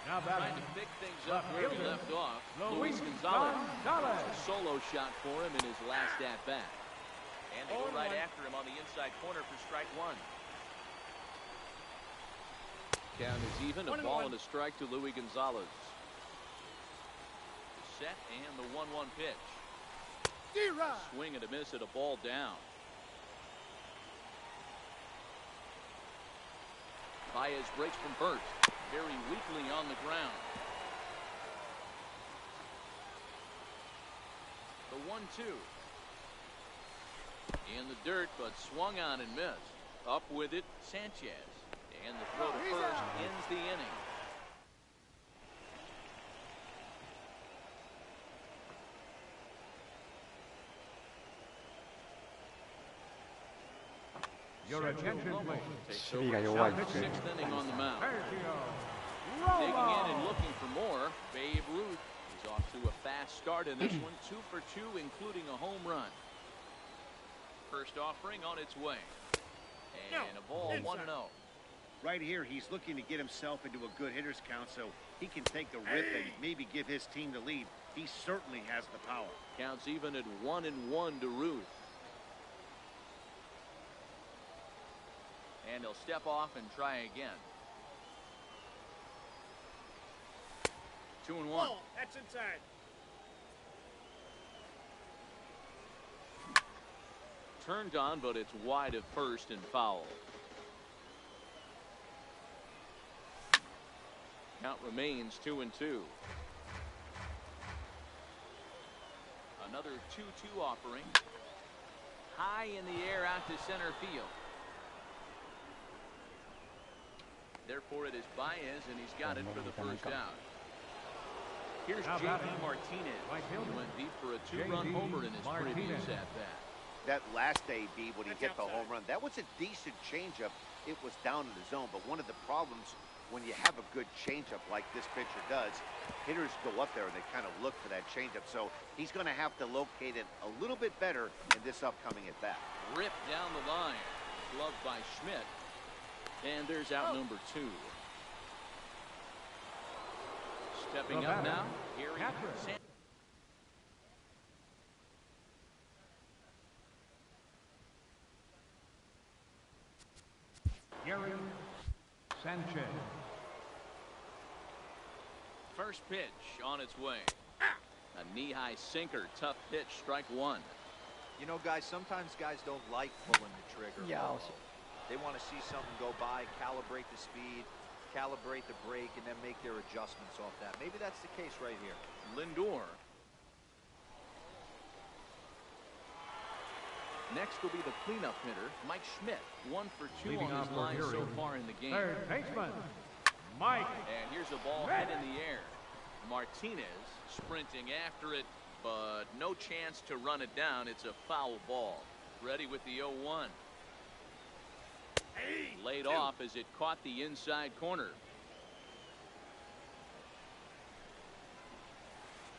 Now Trying batting. to pick things up where he left off. Luis Gonzalez. A solo shot for him in his last at-bat. And they go right after him on the inside corner for strike 1. Count is even. A ball and a strike to Luis Gonzalez. The set and the 1-1 pitch. Swing and a miss at a ball down. Baez breaks from first. Very weakly on the ground. The 1-2. In the dirt, but swung on and missed. Up with it, Sanchez. And the throw to first ends the inning. Your attention, please. Takes 守備 over が弱い the 6th inning on the mound. Sergio Digging in and Romo. looking for more. Babe Ruth is off to a fast start in this one. 2 for 2, including a home run. First offering on its way. And a ball 1-0. Right here, he's looking to get himself into a good hitter's count so he can take the rip and maybe give his team the lead. He certainly has the power. Counts even at 1-1 to Ruth. And he'll step off and try again. 2-1. Ball. That's inside. Turned on, but it's wide of first and foul. Count remains 2-2. Another 2-2 offering. High in the air out to center field. Therefore, it is Baez, and he's got it for the first out. Here's Now J.D. batting. Martinez. Right fielder. He went deep for a 2-run J.D. homer in his previous Martinez. at-bat. That last AB when he That's hit the outside. home run, that was a decent changeup. It was down in the zone, but one of the problems when you have a good changeup like this pitcher does, hitters go up there and they kind of look for that changeup. So he's going to have to locate it a little bit better in this upcoming at bat. Ripped down the line. Gloved by Schmidt. And there's out number 2. Stepping The up batter, now. Here he catcher. is. Gary Sanchez. First pitch on its way. A knee-high sinker. Tough pitch. Strike 1. You know, guys, sometimes guys don't like pulling the trigger. Yeah, also. They want to see something go by, calibrate the speed, calibrate the brake, and then make their adjustments off that. Maybe that's the case right here. Lindor. Next will be the cleanup hitter, Mike Schmidt. 1 for 2 Leading on off his for line so Gary. far in the game. Third baseman, Mike. And here's a ball hit in the air. Martinez sprinting after it, but no chance to run it down. It's a foul ball. Ready with the 0-1. Laid off as it caught the inside corner.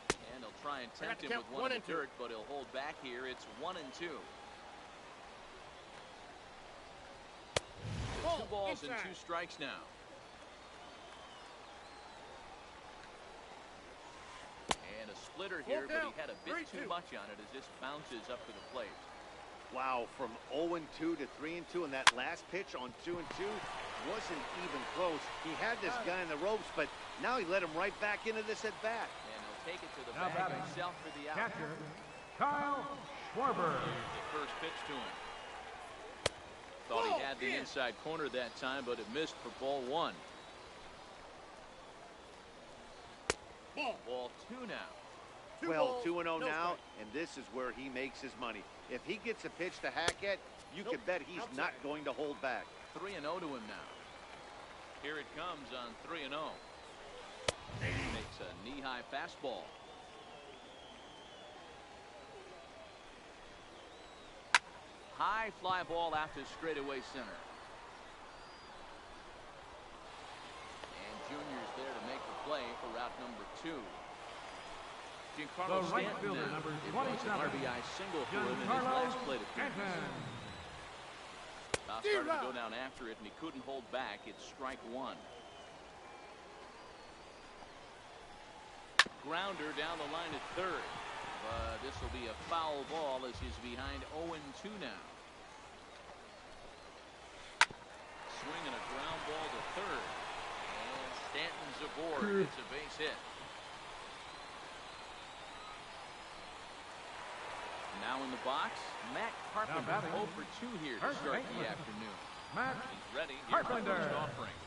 And he'll try and tempt him count with one in and the two. dirt, but he'll hold back here. It's 1-2. Ball. 2 balls and Inside. 2 strikes now. And a splitter here, but he had a bit too 3-2. much on it as this bounces up to the plate. Wow, from 0-2 to 3-2, and that last pitch on 2-2 wasn't even close. He had this guy in the ropes, but now he let him right back into this at bat. And he'll take it to the Now bag batting. himself for the out. Catcher, Kyle Schwarber. The first pitch to him. Thought he had the inside corner that time, but it missed for ball 1. Ball 2 now. Well, 2-0 no now, strike. and this is where he makes his money. If he gets a pitch to Hackett, you can bet he's not going to hold back. 3-0 to him now. Here it comes on 3-0. Makes a knee-high fastball. High fly ball out to straightaway center. And Junior's there to make the play for route number 2. Giancarlo The right Stanton fielder, now. number It was an 27, RBI single for him in his Giancarlo last plate appearance. Stanton. Started to go down after it, and he couldn't hold back. It's strike 1. Grounder down the line at third. But this will be a foul ball as he's behind 0-2 now. Swinging a ground ball to third. And Stanton's aboard. It's a base hit. Now in the box, Matt Carpenter 0 for 2 here to start the afternoon. Matt He's ready. Carpenter. Here's the first offering.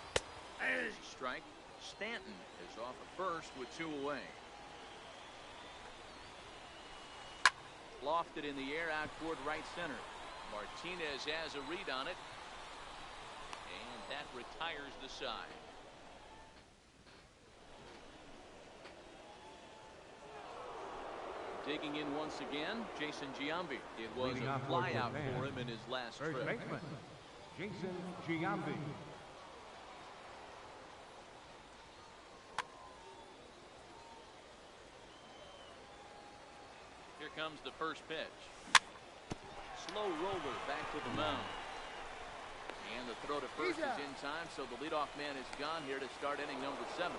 There's a strike. Stanton is off at first with 2 away. Lofted in the air out toward right center. Martinez has a read on it. And that retires the side. Digging in once again, Jason Giambi. It was Leading a off towards flyout the man. for him in his last First trip. baseman, Jason Giambi. Here comes the first pitch. Slow roller back to the mound. And the throw to first is in time, so the leadoff man is gone here to start inning number 7.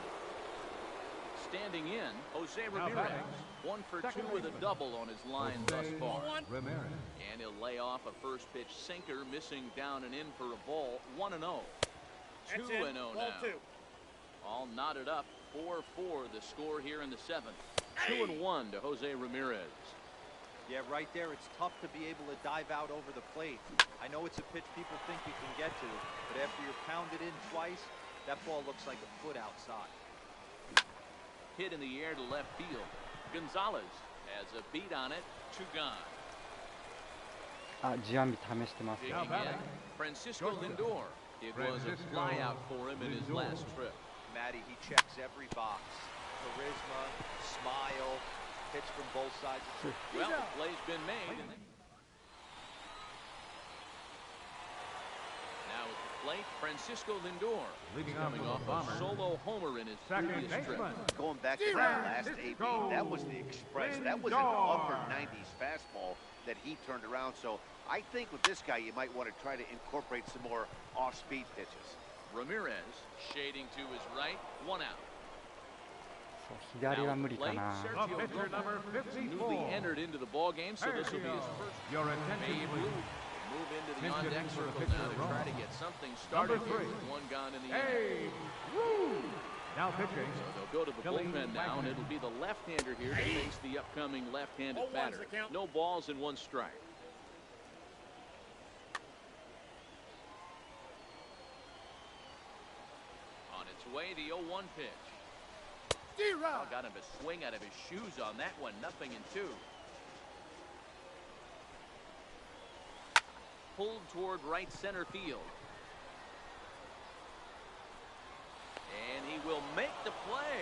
Standing in, Jose Ramirez. 1 for 2 with a double on his line thus far. Ramirez. And he'll lay off a first pitch sinker, missing down and in for a ball. 1-0. 2-0 now. All knotted up. 4-4 the score here in the 7th. 2-1 to Jose Ramirez. Yeah, right there, it's tough to be able to dive out over the plate. I know it's a pitch people think you can get to, but after you're pounded in twice, that ball looks like a foot outside. Hit in the air to left field. Gonzalez has a beat on it. 2 gone. あ、ジアンビ試してます。 Digging in, Francisco Lindor. It was a flyout for him in his last trip. Matty, he checks every box. Charisma, smile, hits from both sides. Well, the play's been made. Now at the plate, Francisco Lindor. Leading He's off coming with off the a bomber. solo homer in his Second previous trip. baseman. Going back to that last AB, that was the express. That was an upper 90s fastball that he turned around. So I think with this guy, you might want to try to incorporate some more off-speed pitches. Ramirez shading to his right. 1 out. そう左は無理かな。 The pitcher number Newly 54. entered into the ball game, so this will be his first. Your attention, Babe please. Ruth move into the Pitch on-deck hitting for the circle pitcher, now to try to Ron. get something started Number here 3. with 1 gone in the inning. Hey, woo! Now pitching. They'll go to the Billy bullpen now, and Wagner. it'll be the left-hander here to face the upcoming left-handed 0-1's batter. the count. No balls and 1 strike. On its way, the 0-1 pitch. Oh, got him to swing out of his shoes on that one. 0-2. Pulled toward right center field. And he will make the play.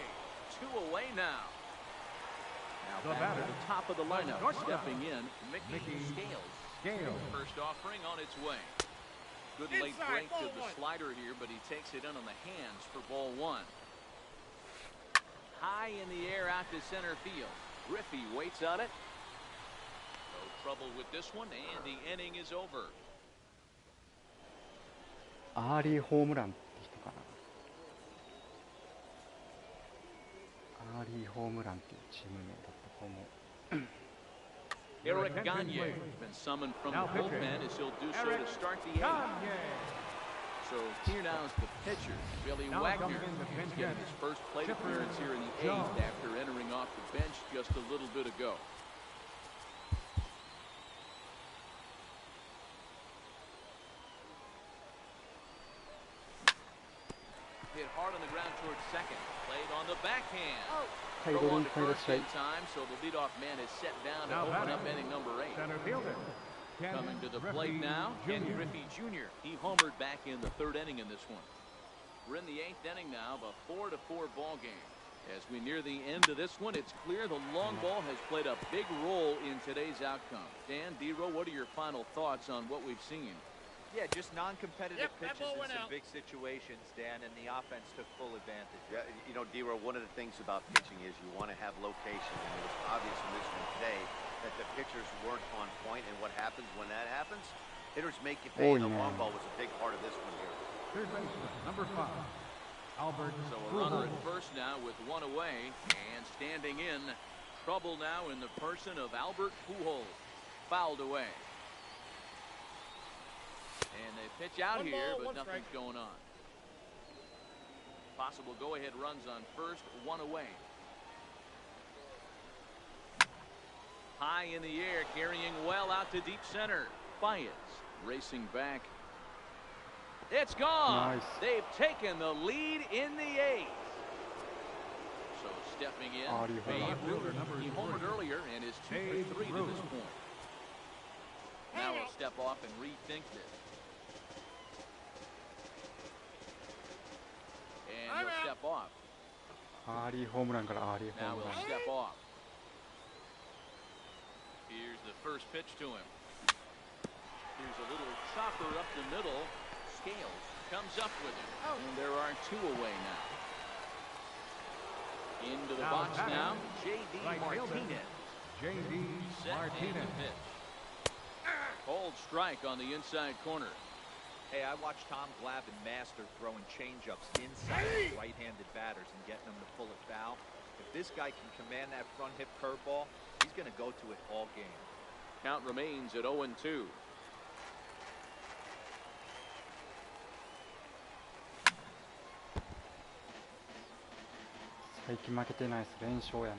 2 away now. Now The back batter, to the top of the lineup. shortstop, Stepping in, Mickey Scales. Scales. First offering on its way. Good late Inside, break to ball the 1. slider here, but he takes it in on the hands for ball 1. High in the air out to center field. Griffey waits on it. No trouble with this one, and the inning is over. アーリーホームランって人かな。アーリーホームランっていうチーム名だったと思う。 Eric Gagne has been summoned from the Now pitching, bullpen as he'll do so Eric to start the 8th. Gagne. So here now is the pitcher, Billy Now Wagner. coming in the He's bench getting bench. his first plate Chipper appearance here in the 8th Jones. after entering off the bench just a little bit ago. Hit hard on the ground towards second. Played on the backhand. はい、 Throw ご on 臨 to 会いらっ first しゃい in。time, so the leadoff man is set down to Now open batting. up inning number 8. Center fielder. Ken Coming to the Griffey plate now, Ken Jr. Griffey Jr. He homered back in the 3rd inning in this one. We're in the 8th inning now of a 4-4 ball game. As we near the end of this one, it's clear the long ball has played a big role in today's outcome. Dan, D-Row, what are your final thoughts on what we've seen? Yeah, just non-competitive pitches ball in went some out. big situations, Dan, and the offense took full advantage. Yeah, you know, D-Row, one of the things about pitching is you want to have location, and it was obvious in this one today that the pitchers weren't on point, and what happens when that happens? Hitters make you pay, and the long ball was a big part of this one here. Third baseman, number 5, Albert. So a runner at first now with one away, and standing in, trouble now in the person of Albert Pujols. Fouled away. And they pitch out One here, ball, but one nothing's strike. going on. Possible go-ahead runs on first, one away. High in the air, carrying well out to deep center. Baez racing back. It's gone. Nice. They've taken the lead in the eighth. So stepping in, Babe Ruth. He homered earlier and is 2 for 3 to this point. Now he'll step off and rethink this. And he'll step off. アーリーホームランからアーリーホー Now ムラ he'll ン。 step off. Here's the first pitch to him. Here's a little chopper up the middle. Scales comes up with him. And there are 2 away now. Into the box now. J.D. Martinez. J.D. Set and the Martinez. pitch. Cold strike on the inside corner. Hey, I watched Tom Glavine master throwing changeups inside right-handed batters and getting them to pull it foul. If this guy can command that front hip curveball, he's going to go to it all game. Count remains at 0-2.最近負けてないです。連勝やね。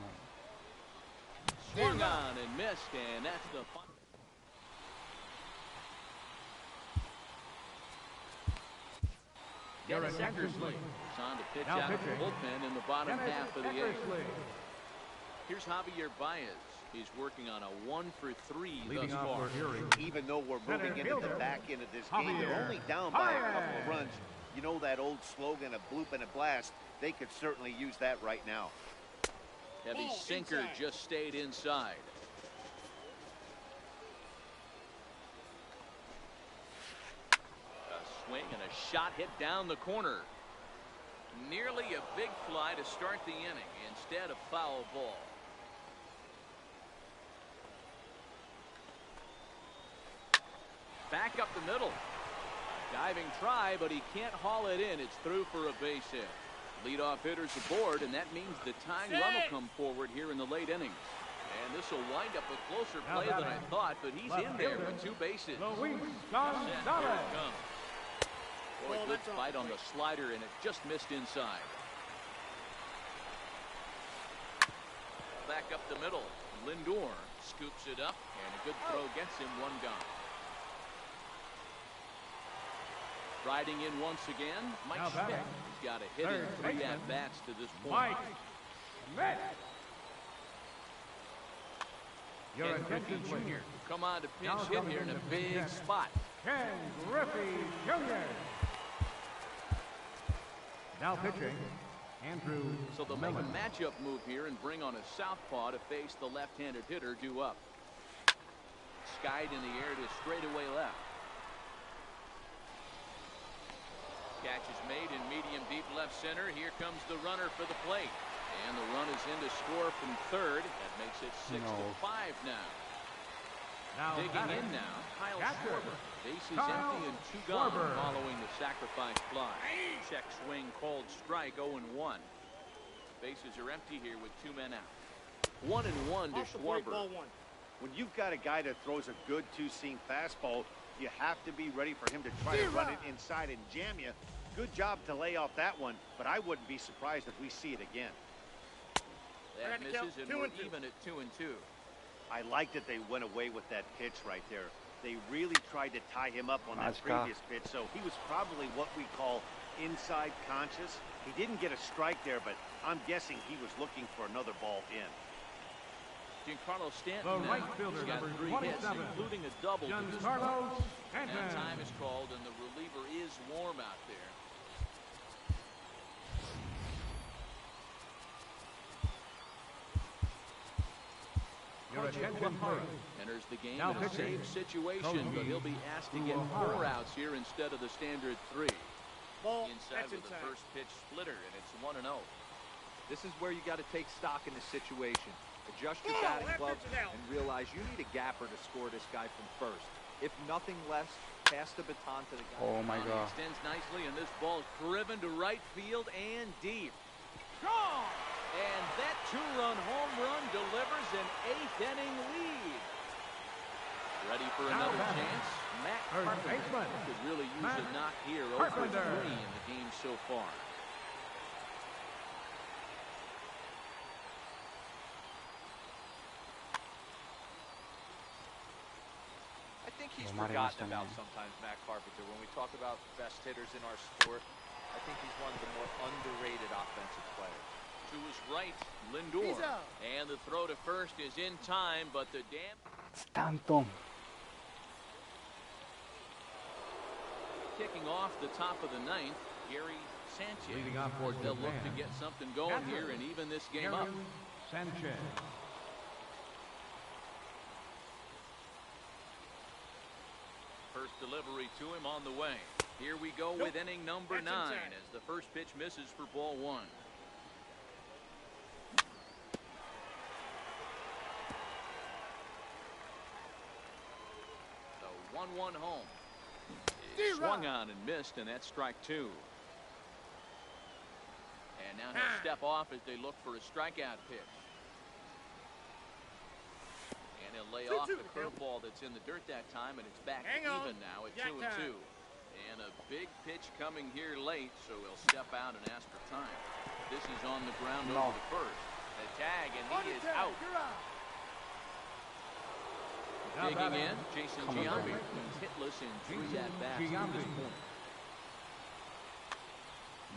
Swung on and missed, and that's the final. Dennis Eckersley is on to pitch Now out of the pitching. bullpen in the bottom half of the eighth. Eckersley. Here's Javier Baez. He's working on a 1 for 3 Leading thus off far. for Erie. Even though we're Center moving into the fielder, back end of this game, they're Javier only down by a couple of Baez. runs. You know that old slogan, a bloop and a blast. They could certainly use that right now. Heavy Ball sinker inside. just stayed inside. A swing and a shot hit down the corner. Nearly a big fly to start the inning. Instead, a foul ball. Back up the middle. A diving try, but he can't haul it in. It's through for a base hit. Leadoff hitters aboard, and that means the tying run will come forward here in the late innings. And this will wind up a closer play than I thought, but he's in there with 2 bases. Luis Set, here it Gonzalez. comes. Boy, Well, good that's fight on off. the slider, and it just missed inside. Back up the middle. Lindor scoops it up, and a good throw gets him 1 gone. Riding in once again, Mike Now Schmidt. batting. He's got a hit in Third 3 baseman, at-bats to this point. Mike Schmidt. Your Ken Griffey attention, please. Jr. come on to Now pinch hit coming here in a into big position. spot. Ken Griffey Jr. Now pitching, Andrew So they'll make a Millen. matchup move here and bring on a southpaw to face the left-handed hitter due up. Skied in the air to straightaway left. Catch is made in medium deep left center. Here comes the runner for the plate. And the run is in to score from third. That makes it 6-5 now. Now Digging batting, in now, Kyle catcher, Schwarber. Base is Kyle empty and 2 gone Schwarber. following the sacrifice fly. Check swing, called strike, 0-1. Bases are empty here with 2 men out. 1-1 to Off the plate, Schwarber. ball 1. When you've got a guy that throws a good 2-seam fastball, you have to be ready for him to try to run it inside and jam you. Good job to lay off that one, but I wouldn't be surprised if we see it again. That I got to count misses, and 2 we're and 2. even at 2-2. I like that they went away with that pitch right there. They really tried to tie him up on that Nice guy. previous pitch, so he was probably what we call inside conscious. He didn't get a strike there, but I'm guessing he was looking for another ball in. Giancarlo Stanton The now. right fielder, He's got number 3 hits, 27. including a double. to this Giancarlo point. Stanton. And time is called, and the reliever is warm out there. Your attention, please. Enters the game Now in a pitching. save situation, but he'll be asked to get 4 outs here instead of the standard 3. Ball, Inside that's with the inside. first pitch splitter, and it's 1-0. This is where you got to take stock in the situation. Adjust your Oh, batting that glove pitch is out. and realize you need a gapper to score this guy from first. If nothing less, pass the baton to the guy. Oh my He god. extends nicely, and this ball is driven to right field and deep. Gone! And that 2-run home run delivers an 8th-inning lead. Ready for Now another batting. chance? Matt Third Carpenter baseman. could really use Matt a knock here. Over Carpenter. 3 in the game so far. I think he's Well, forgotten Mario about Mustang. sometimes Matt Carpenter. When we talk about best hitters in our sport, I think he's one of the more underrated offensive players. To his right, Lindor. He's out. And the throw to first is in time, but theスタントン。 kicking off the top of the 9th, Gary Sanchez. Leading off for They'll look to Japan. get something going here and even this game up. Gary Sanchez. First delivery to him on the way. Here we go with inning number That's 9 inside. as the first pitch misses for ball 1. The 1-1 home. Is swung on and missed, and that's strike 2. And now he'll step off as they look for a strikeout pitch. And he'll lay off the curveball that's in the dirt that time, and it's back Hang on. even now at Jack 2-2. time. And a big pitch coming here late, so he'll step out and ask for time. This is on the ground No. over the first. The tag, and On he the is tag, out. you're out. Now Digging batting. in, Jason Come on, Giambi. baby. He's hitless in 3 Jason at-bats to this Giambi. point.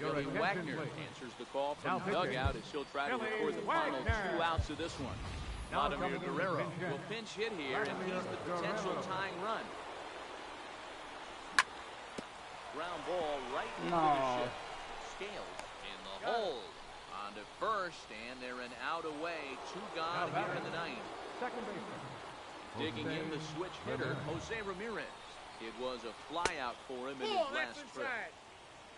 Your Billy attention, Wagner please. answers the call Now from the pitching. dugout as he'll try to Billy record the final Wagner. 2 outs of this one. Now Vladimir coming in to Guerrero pinch hit. will pinch hit here, and he's the Vladimir potential Guerrero. tying run. Ground ball right into No. the shift. Scales in the hole. On to first, and they're an out away. 2 gone Now here in the batting. 9th. Second baseman. Digging in the Jose switch hitter, Ramirez. Jose Ramirez. It was a fly out for him in Ball, his that's last trip. inside.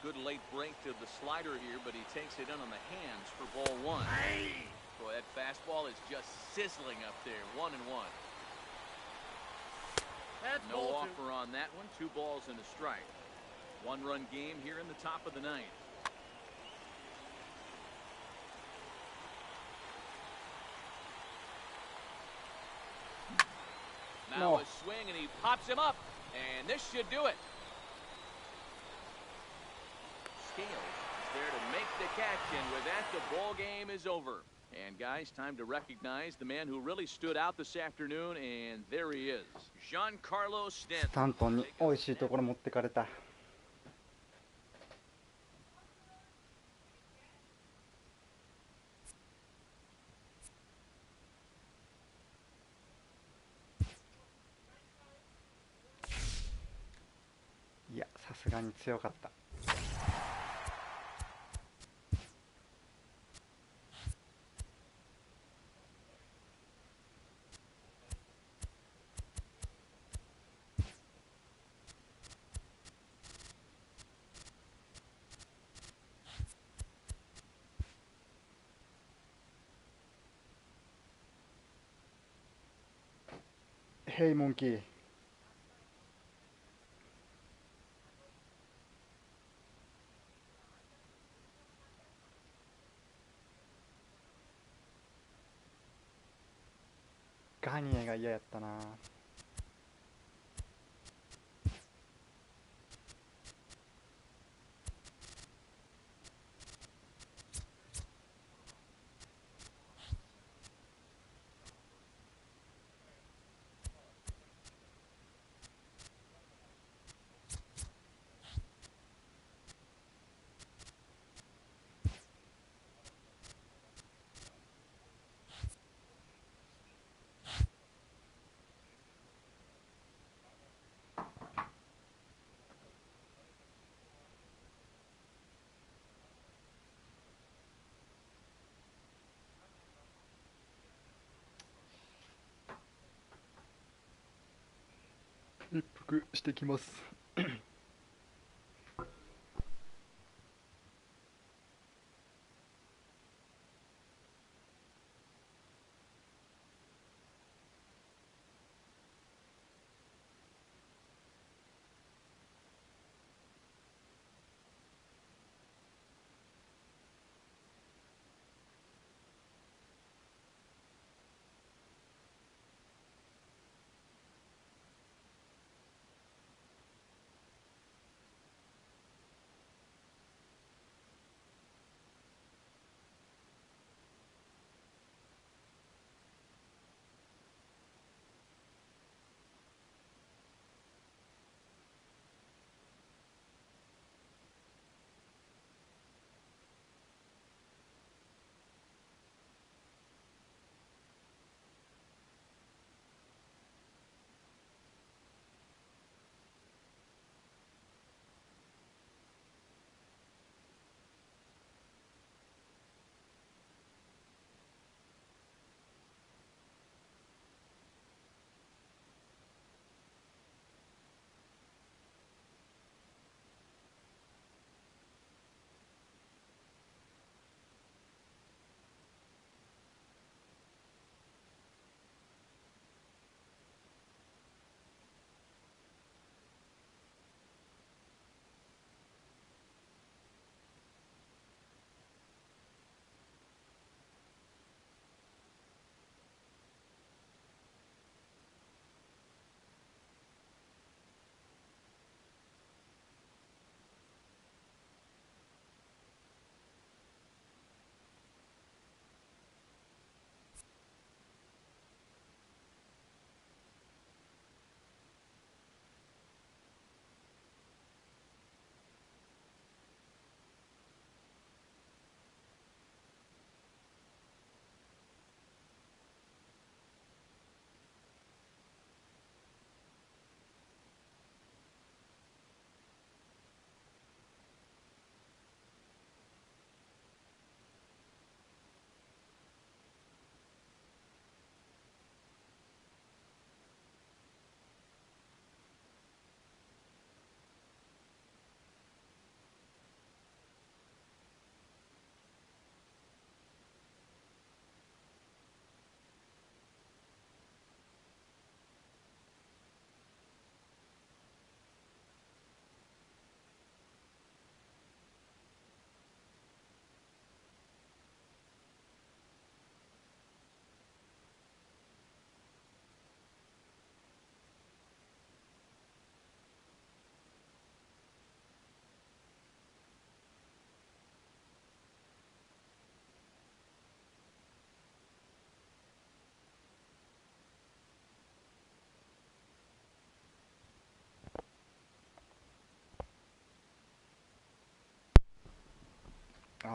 Good late break to the slider here, but he takes it in on the hands for ball 1. Hey! Boy, that fastball is just sizzling up there. 1-1. That's No ball 2. offer on that one. 2 balls and a strike. 1-run game here in the top of the 9th. Now No. a swing, and he pops him up, and this should do it. Scales is there to make the catch, and with that, the ball game is over. And guys, time to recognize the man who really stood out this afternoon, and there he is, Giancarlo ス Stanton. タントンに美味しいところ持ってかれた。いや、さすがに強かった。ヘイモンキー。ガニエが嫌やったな。一服してきます。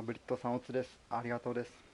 ブリットさんおつです。ありがとうです。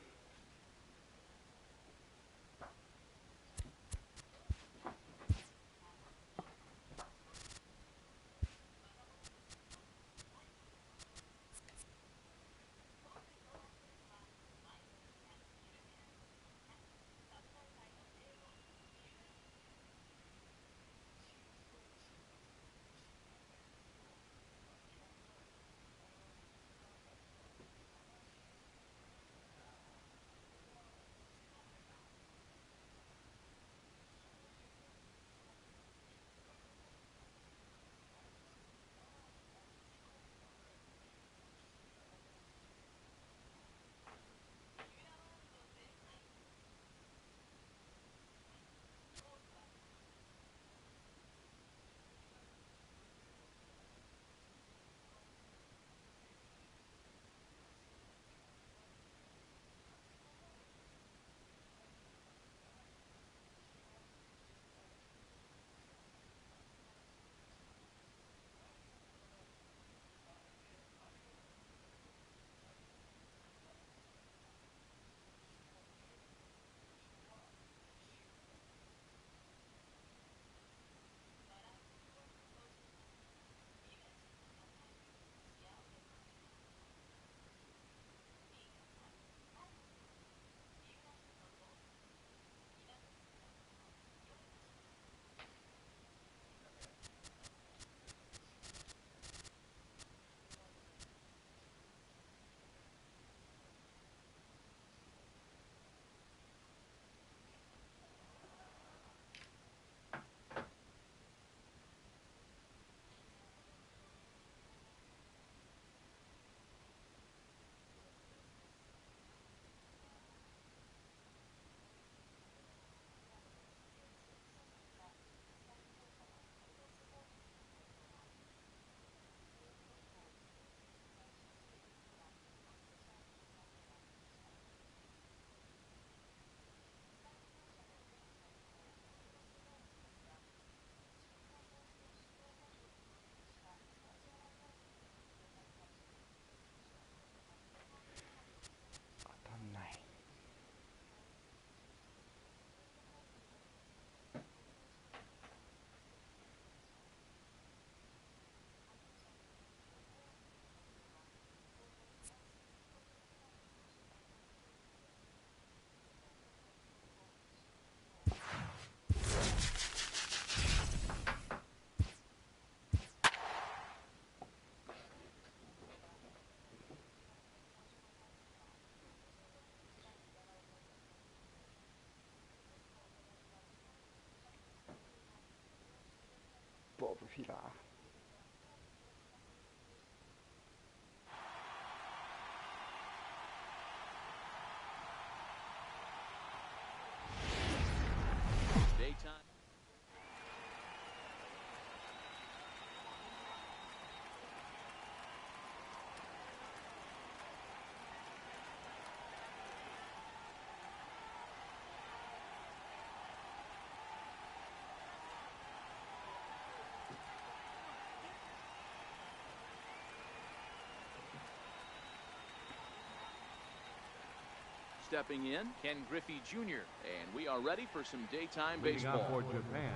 stepping in, Ken Griffey Jr. And we are ready for some daytime Leading off baseball. for Japan,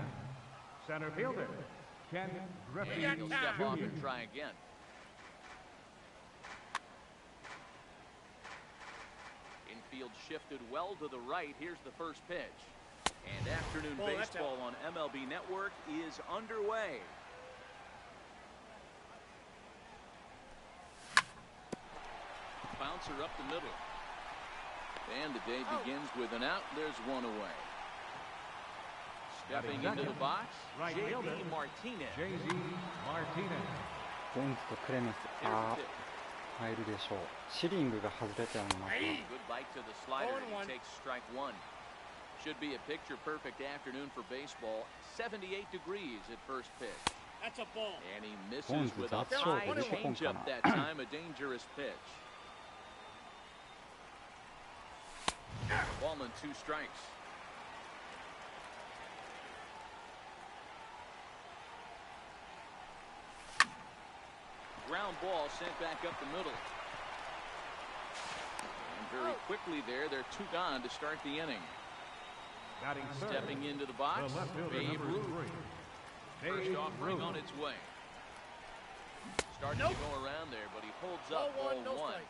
center fielder, Ken Griffey And he'll step off and Jr. try again. Infield shifted well to the right. Here's the first pitch. And afternoon baseball on MLB Network is underway. Bouncer up the middle. And the day begins with an out. There's one away. Stepping into the box, Right J.D. fielder. Martinez. J.D. Martinez. ボンズとクレメス、 Here's あ the ー pitch. 入るでしょう。シリングが外れたようになった。 Good bite to the slider, and he takes strike one. Should be a picture-perfect afternoon for baseball. 78 degrees at first pitch. That's a ball. And he misses Bonds with a that's short. high This one changeup cannot. that time, a dangerous pitch. Ball and 2 strikes. Ground ball sent back up the middle. And very quickly there, they're 2 gone to start the inning. Batting third, Stepping into the box, the left fielder, Babe number Ruth. 3. First Babe offering Ruth. on its way. Starting to go around there, but he holds up Ball ball no one. strike.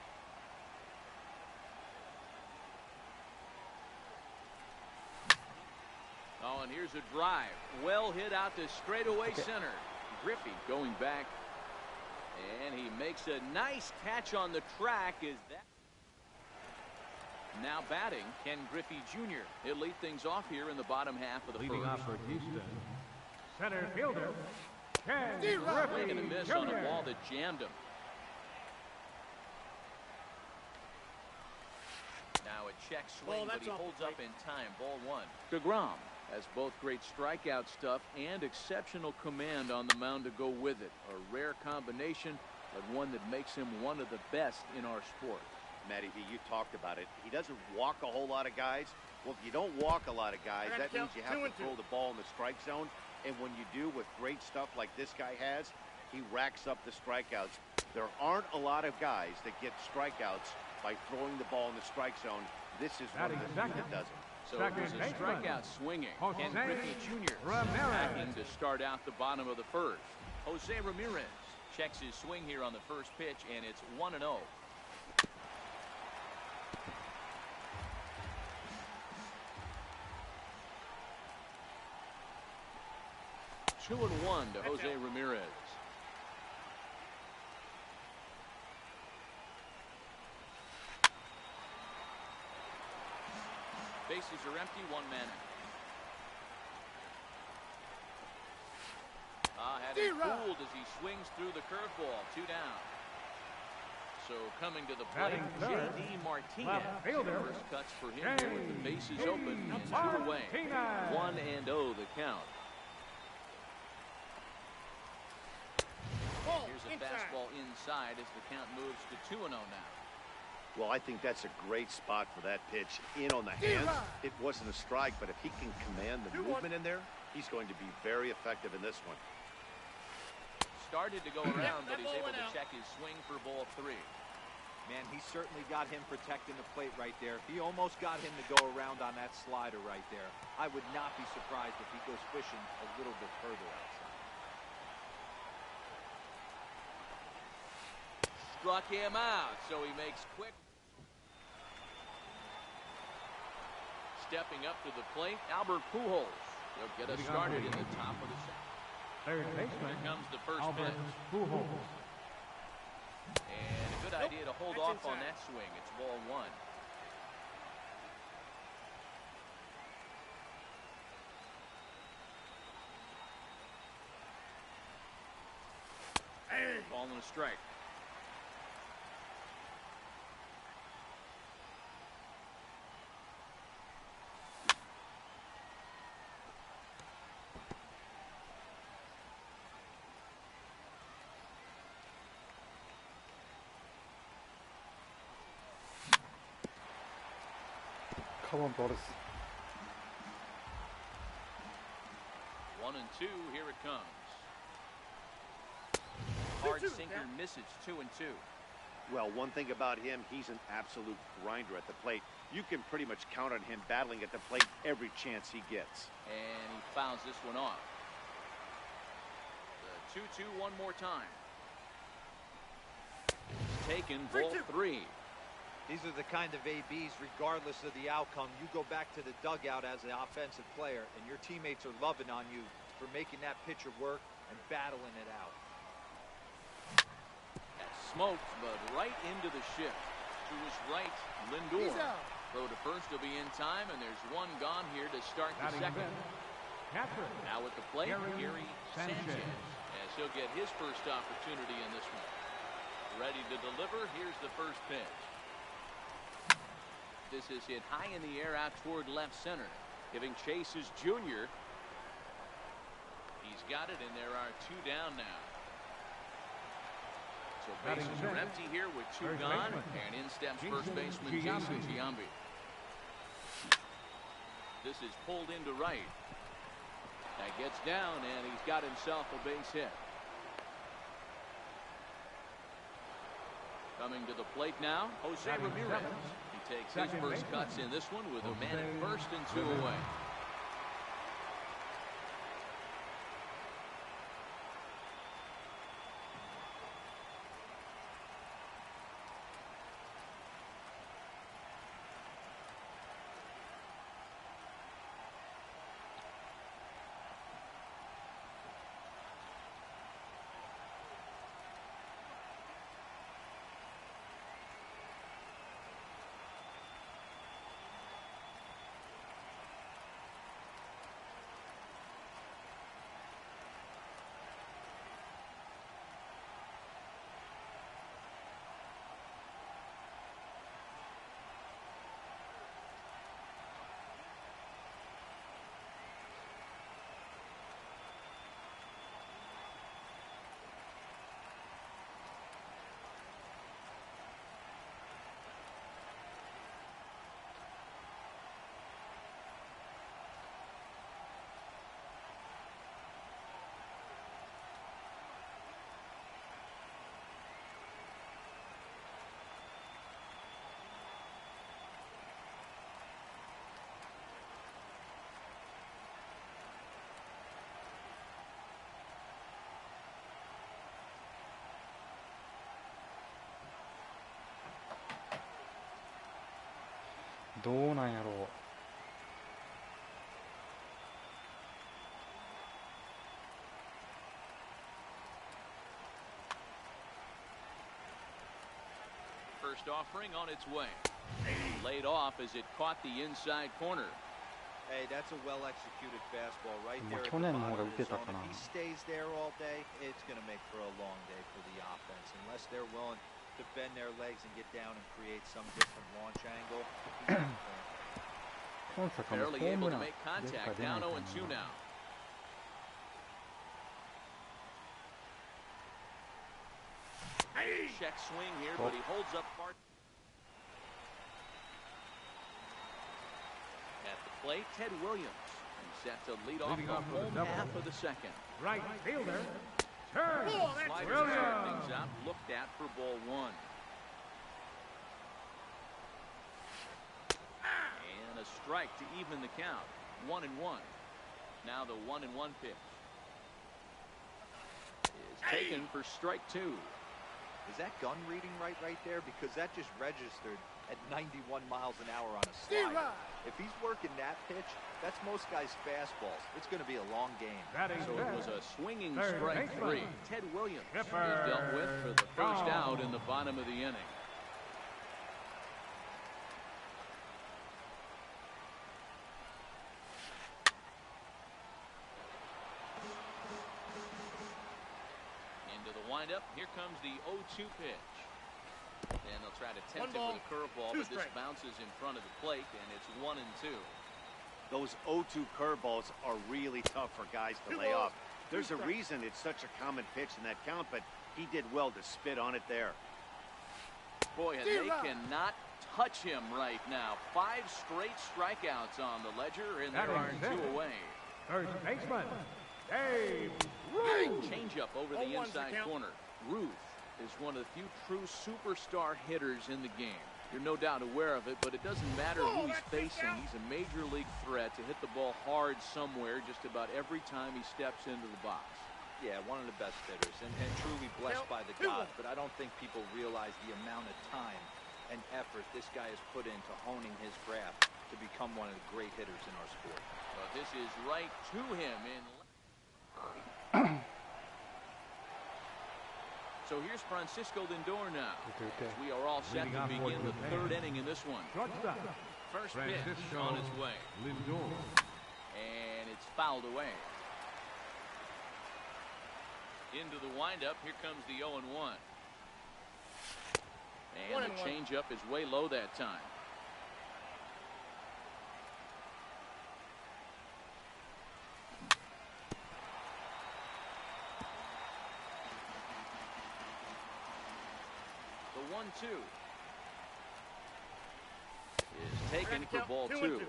Oh, and here's a drive. Well hit out to straightaway center. Griffey going back. And he makes a nice catch on the track. Is that now batting, Ken Griffey Jr. He'll lead things off here in the bottom half of the Leading first. off for Houston, center fielder, Ken Swing Griffey and a miss on a Jr. ball that jammed him. Now a check swing, but that's he off the holds plate. up in time. Ball one. DeGrom has both great strikeout stuff and exceptional command on the mound to go with it. A rare combination, but one that makes him one of the best in our sport. Matty V, you talked about it. He doesn't walk a whole lot of guys. Well, if you don't walk a lot of guys, that means you have to throw the ball in the strike zone. And when you do with great stuff like this guy has, he racks up the strikeouts. There aren't a lot of guys that get strikeouts by throwing the ball in the strike zone. This is one of the few that does it. So it was a strikeout swinging. Ken Griffey Jr. backing to start out the bottom of the first. Jose Ramirez checks his swing here on the first pitch, and it's 1-0. 2-1 to Jose Ramirez. Bases are empty, 1 man out. Had him fooled as he swings through the curveball. 2 down. So coming to the plate, Batting third, J.D. Martinez. left fielder, First cuts for him here with the bases open and 2 away. Martinez. 1-0 the count. Ball Here's a inside. fastball inside as the count moves to 2-0 now. Well, I think that's a great spot for that pitch. In on the hands. It wasn't a strike, but if he can command the movement in there, he's going to be very effective in this one. Started to go around, but that he's ball able went to out. check his swing for ball 3. Man, he certainly got him protecting the plate right there. He almost got him to go around on that slider right there. I would not be surprised if he goes fishing a little bit further outside. Struck him out, so he makes quick. Stepping up to the plate, Albert Pujols. He'll get us started in the top of the second. Third baseman, Here comes the first Albert pitch. Pujols. And a good idea to hold That's off on inside. that swing. It's ball 1. Ball and a strike. Come on, Boris. 1-2. Here it comes. Hard sinker misses. 2-2. Well, one thing about him, he's an absolute grinder at the plate. You can pretty much count on him battling at the plate every chance he gets. And he fouls this one off. The 2-2 one more time. Taken, ball 3. These are the kind of ABs, regardless of the outcome. You go back to the dugout as an offensive player, and your teammates are loving on you for making that pitcher work and battling it out. That's smoked, but right into the shift. To his right, Lindor. Throw to first will be in time, and there's one gone here to start the second. Now at the plate, Gary Sanchez, as he'll get his first opportunity in this one. Ready to deliver. Here's the first pitch. This is hit high in the air out toward left center. Giving chase is Junior. He's got it, and there are 2 down now. So bases are empty here with 2 gone, and in steps first baseman Jason Giambi. This is pulled into right. That gets down, and he's got himself a base hit. Coming to the plate now, Jose Ramirez. He takes his first cuts in this one with a man at first and 2 away.どうなんやろう。First offering on its way. Laid off as it caught the inside corner. Hey, that's a well-executed fastball right there. 去年の方が打てたかな。 If he stays there all day, it's going to make for a long day for the offense. Unless they're willing to bend their legs and get down and create some different launch angle. 本坂もホ Barely ー able ム to ラン make 出るか contact. 出ない Down か 0-2 な。 now. Check swing here, but he holds up part. At the plate, Ted Williams. He's set to lead off the home half of the second. Right fielder. Turn. Sliders start things out, looked at for ball 1. And a strike to even the count. 1-1. Now the 1-1 pitch is taken for strike 2. Is that gun reading right there? Because that just registered at 91 miles an hour on a slider. If he's working that pitch, that's most guys' fastballs. It's going to be a long game. So it was a swinging strike 3. Ted Williams is dealt with for the first out in the bottom of the inning. Into the windup. Here comes the 0-2 pitch. And they'll try to tempt it with a curveball, but this bounces in front of the plate, and it's 1-2. Those 0-2 curveballs are really tough for guys to lay off. There's a reason it's such a common pitch in that count, but he did well to spit on it there. Boy, and they cannot touch him right now. 5 straight strikeouts on the ledger, and there are 2 away. First baseman, Dave Ruth. Changeup over the inside corner. Ruth is one of the few true superstar hitters in the game. You're no doubt aware of it, but it doesn't matter who he's facing. He's a major league threat to hit the ball hard somewhere just about every time he steps into the box. Yeah, one of the best hitters, and truly blessed by the gods, but I don't think people realize the amount of time and effort this guy has put into honing his craft to become one of the great hitters in our sport. Well, this is right to him in. So here's Francisco Lindor now. We are all set to begin the third inning in this one. Shortstop. First pitch on its way. Lindor. And it's fouled away. Into the windup, here comes the 0-1. And the changeup is way low that time. The 1-2 is taken for ball 2.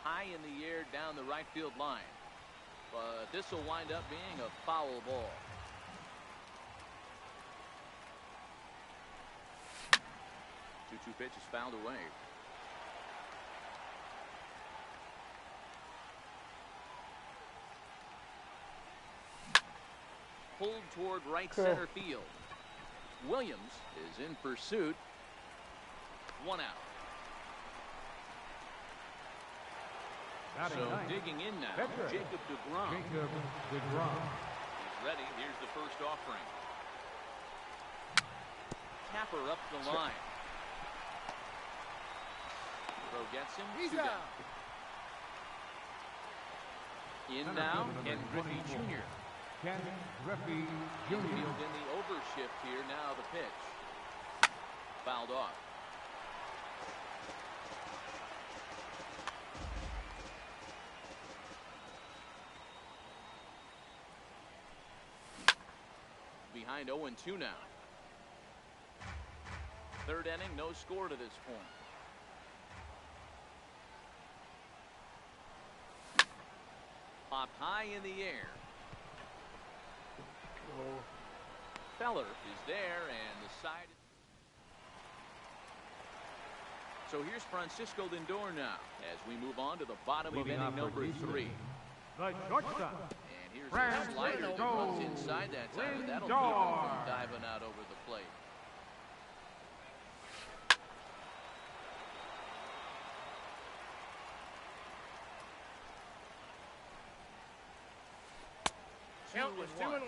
High in the air down the right field line, but this will wind up being a foul ball. Two pitch is fouled away. Pulled toward right center field. Williams is in pursuit. 1 out. So digging in now, Jacob DeGrom. He's ready. Here's the first offering. Capper up the line. Throw gets him. He's 2 down. out. In now, Ken Griffey Jr. Ken Griffey Jr. In the overshift here. Now the pitch. Fouled off. Behind 0-2 now. Third inning, no score to this point. Popped high in the air. Feller is there, and the side. So here's Francisco Lindor now as we move on to the bottom of inning number 3. The shortstop. And here's a slider that runs inside that time, and that'll keep him from diving out over the plate. Count is 2-1.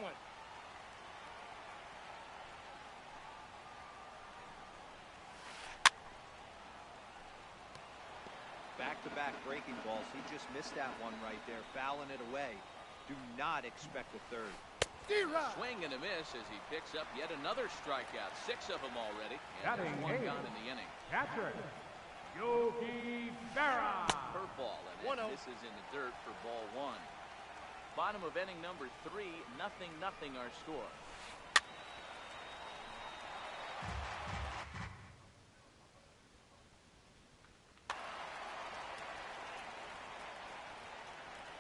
Back-to-back breaking balls. He just missed that one right there, fouling it away. Do not expect a third. Swing and a miss as he picks up yet another strikeout. 6 of them already. And there's 1 gone in the inning. Catcher, Yogi Berra. Curveball, and this is in the dirt for ball 1. Bottom of inning number 3, 0-0 our score.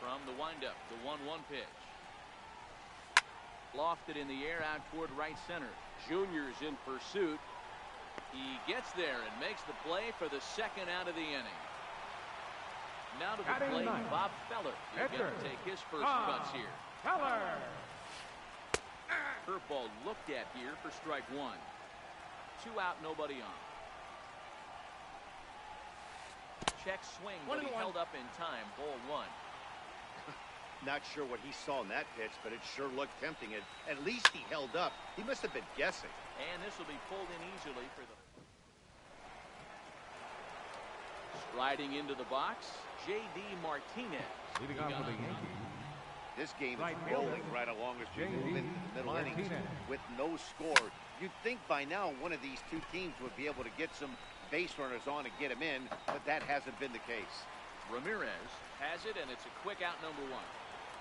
From the windup, the 1-1 pitch. Lofted in the air out toward right center. Junior's in pursuit. He gets there and makes the play for the 2nd out of the inning. Now to the plate, Bob Feller. He's going to take his first cuts here. Feller. Curveball looked at here for strike 1. 2 out, nobody on. Check swing, but he held up in time. Ball 1. Not sure what he saw in that pitch, but it sure looked tempting. At least he held up. He must have been guessing. And this will be pulled in easily for the... Striding into the box, J.D. Martinez. Leading off for the Yankees. This game is rolling right along as we move into the middle innings with no score. You'd think by now one of these two teams would be able to get some base runners on and get them in, but that hasn't been the case. Ramirez has it, and it's a quick out number 1.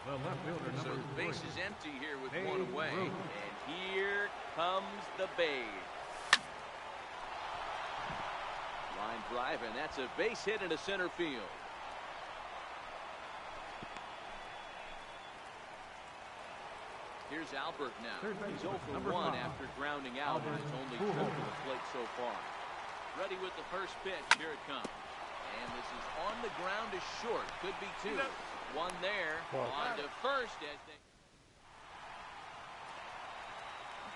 The left fielder, So number the base 3. is empty here with Babe 1 away. Ruth. And here comes the Babe. Line drive, and that's a base hit into center field. Here's Albert now. Third He's baseman, 0 for number 1 5. after grounding out and has only 2 to the plate so far. Ready with the first pitch. Here it comes. And this is on the ground to short. Could be 2. One there. On to first as they...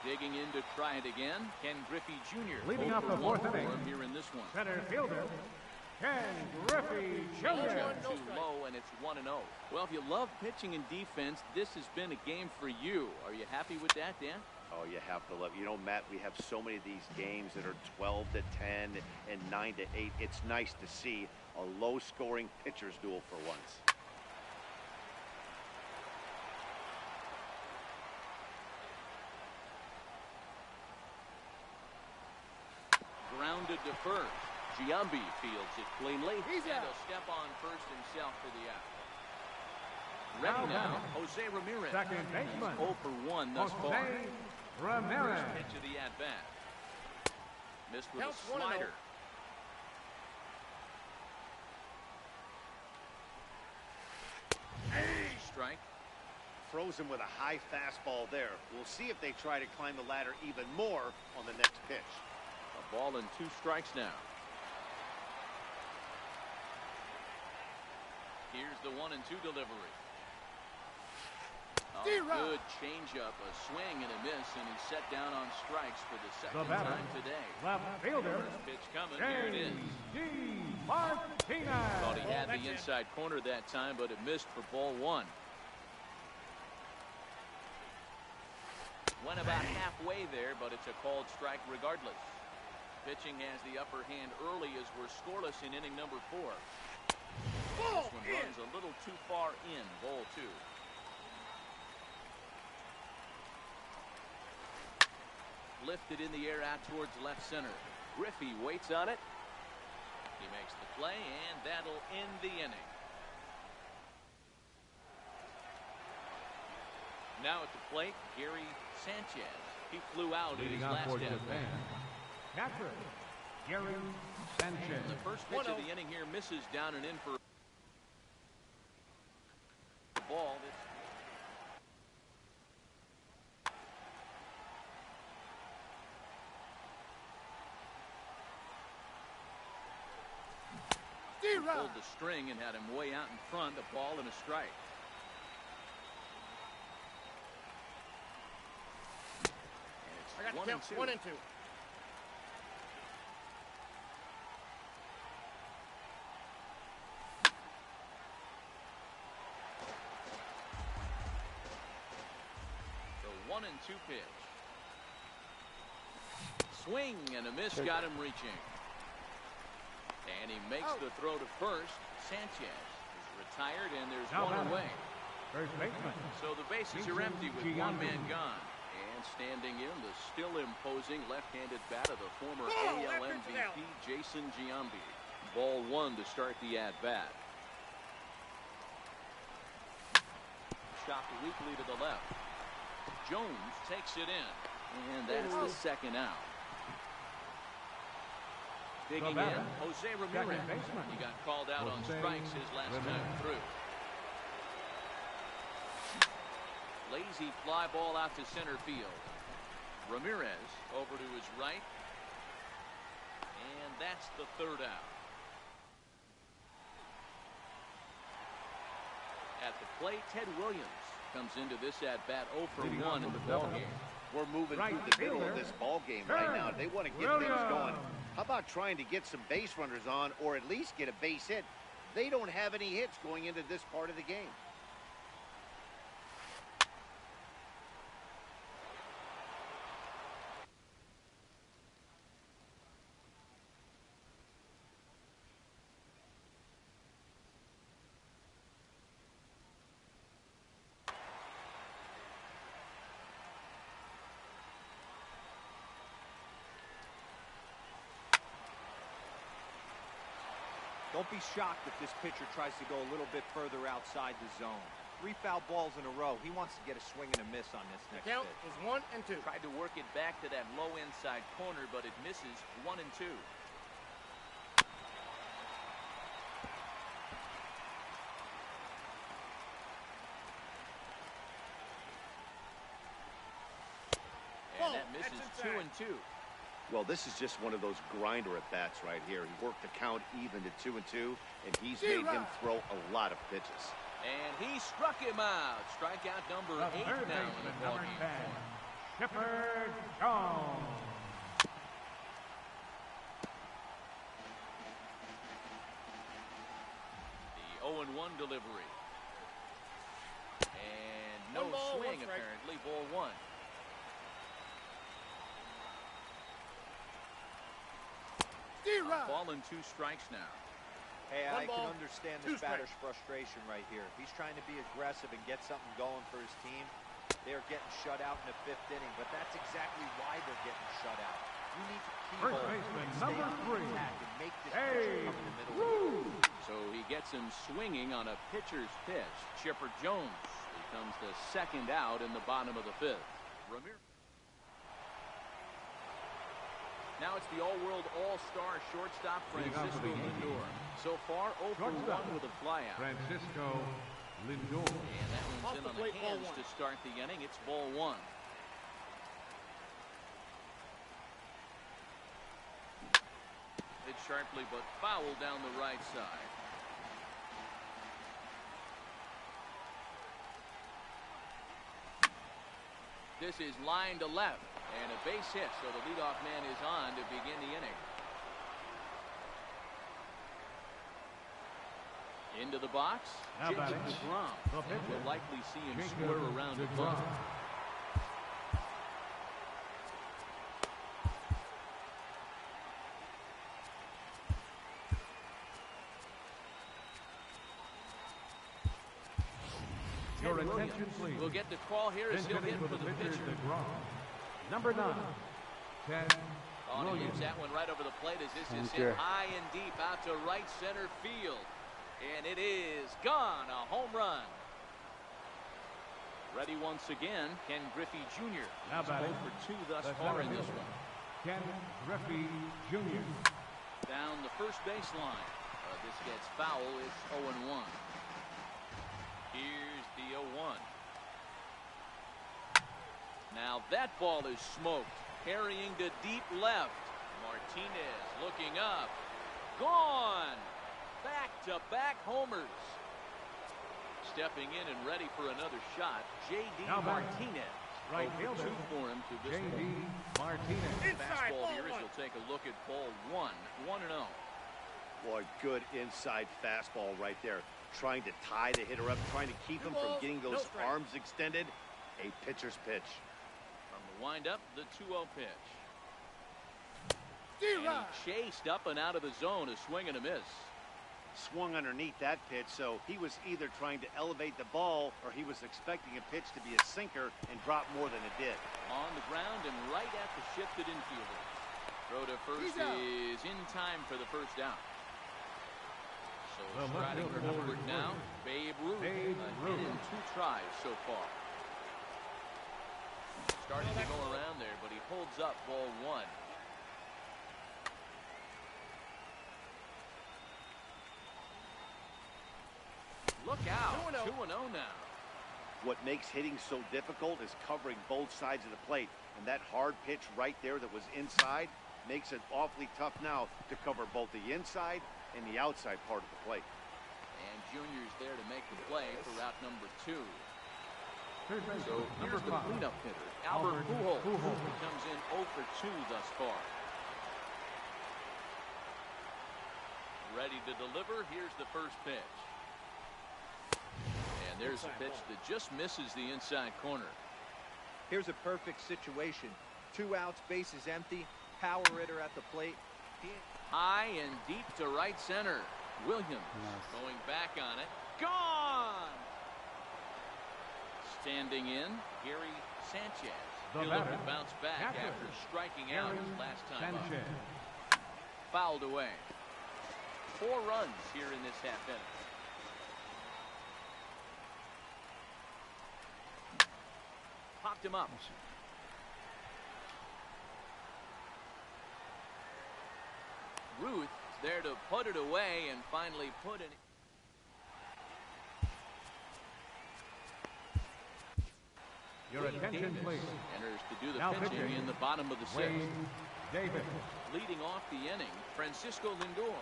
Digging in to try it again. Ken Griffey Jr. Leading 0 off for the fourth 1 for inning. him here in this one. Center fielder, Ken Griffey Jr. Changeup too low, and it's 1-0. Well, if you love pitching and defense, this has been a game for you. Are you happy with that, Dan? Oh, you have to love. You know, Matt, we have so many of these games that are 12 to 10 and 9 to 8. It's nice to see a low-scoring pitcher's duel for once. Grounded to first. Giambi fields it cleanly. He's and out. he'll step on first himself for the out. Ready now, Jose Ramirez. Second He's baseman, 0 for 1 thus far. Jose Ramirez. First pitch of the at-bat. Missed with Counts a 1-0. slider. Strike. Throws him with a high fastball there. We'll see if they try to climb the ladder even more on the next pitch. A ball and 2 strikes now. Here's the 1-2 delivery. Oh, good changeup, a swing and a miss, and he's set down on strikes for the second batter, time today. left fielder, First pitch coming, here it is. J.D. Martinez. Thought he had the inside corner that time, but it missed for ball 1. Went about halfway there, but it's a called strike regardless. Pitching has the upper hand early as we're scoreless in inning number 4. This one runs a little too far in, ball 2. Lifted in the air out towards left center. Griffey waits on it. He makes the play, and that'll end the inning. Now at the plate, Gary Sanchez. He flew out in his Leading off last for at-bat. Japan, catcher, Gary Sanchez. The first pitch of the inning here misses down and in for the ball. Pulled the string and had him way out in front. A ball and a strike. I got 1 to and count 2. 1 and 2. The 1-2 pitch. Swing and a miss got him reaching. And he makes the throw to first. Sanchez is retired, and there's Now one batter, away. first baseman, So the bases are empty with one man gone. And standing in, the still imposing left-handed bat of the former AL MVP, Jason Giambi. Ball 1 to start the at-bat. Shot weakly to the left. Jones takes it in. And that's the second out. Digging in, Jose Ramirez. He got called out on strikes his last time through. Lazy fly ball out to center field. Ramirez over to his right. And that's the third out. At the plate, Ted Williams comes into this at-bat 0 for 1 in the ballgame. We're moving through the middle of this ball game right now. They want to get things going. How about trying to get some base runners on, or at least get a base hit? They don't have any hits going into this part of the game. Don't be shocked if this pitcher tries to go a little bit further outside the zone. 3 foul balls in a row. He wants to get a swing and a miss on this next Count pitch. is 1 and 2. Tried to work it back to that low inside corner, but it misses 1 and 2. is 2-2. Well, this is just one of those grinder at-bats right here. He worked the count even to 2-2, and he's made him throw a lot of pitches. And he struck him out. Strikeout number 8 now in the ballgame. Chipper Jones. The 0-1 delivery. And no swing, apparently. Ball 1. Ball and 2 strikes now. Hey, I can understand this batter's frustration right here. He's trying to be aggressive and get something going for his team. They're getting shut out in the 5th inning, but that's exactly why they're getting shut out. You need to keep First on baseman, stay number on 3. attack and make this Hey, pitcher come in the middle. So he gets him swinging on a pitcher's pitch. Chipper Jones becomes the second out in the bottom of the 5th. Ramirez. Now it's the all-world all-star shortstop Francisco Lindor. So far, 0 for 1 with a flyout. Francisco Lindor. And that one's in on the hands to start the inning. It's ball 1. Hit sharply but foul down the right side. This is line to left. And a base hit, so the leadoff man is on to begin the inning. Into the box, Jacob DeGrom. We'll likely see him square around the bunt. Your attention, please. We'll get the call here as he'll hit for the pitcher. Number 9, Ken On Williams. hits that one right over the plate as this is Thank you. hit high and deep out to right center field. And it is gone, a home run. Ready once again, Ken Griffey Jr. Now He's 0 batting, for 2 thus the far in center this fielder, one. Ken Griffey Jr. Down the first baseline. This gets foul. It's 0-1. Here's the 0-1. Now that ball is smoked. Carrying to deep left. Martinez looking up. Gone. Back-to-back homers. Stepping in and ready for another shot, J.D. Now back. Martinez. Right 0 for 2 fielder, for him to this J.D. point. Martinez. Fastball here as we'll take a look at ball 1. 1-0. Boy, good inside fastball right there. Trying to tie the hitter up, trying to keep him from getting those arms extended. A pitcher's pitch. From the windup, the 2-0 pitch. And he chased up and out of the zone, a swing and a miss. Swung underneath that pitch, so he was either trying to elevate the ball or he was expecting a pitch to be a sinker and drop more than it did. On the ground and right at the shifted infielder. Throw to first is in time for the first down. So Well, striding left fielder forward number now, 40. Babe Ruth. Babe A hit Ruth. in 2 tries so far. Starting to go around there, but he holds up ball 1. Look out, 2-0 now. What makes hitting so difficult is covering both sides of the plate, and that hard pitch right there that was inside makes it awfully tough now to cover both the inside and the outside part of the plate. And Junior's there to make the play for route number 2. Third baseman, So here's the 5, cleanup hitter, Albert Albert Pujols, who Pujols. comes in 0 for 2 thus far. Ready to deliver. Here's the first pitch. And there's a pitch that just misses the inside corner. Here's a perfect situation. 2 outs, bases empty, power hitter at the plate. High and deep to right center. Williams going back on it. Gone! Standing in, Gary Sanchez. The He'll look batter, to bounce back catcher, after striking out Gary his last time up. Sanchez. Fouled away. 4 runs here in this half inning. Popped him up. Ruth there to put it away and finally put it. Your Wade attention, Davis please. enters to do the Now pitching pitching. in the bottom of the Wade sixth. Davis. Leading off the inning, Francisco Lindor.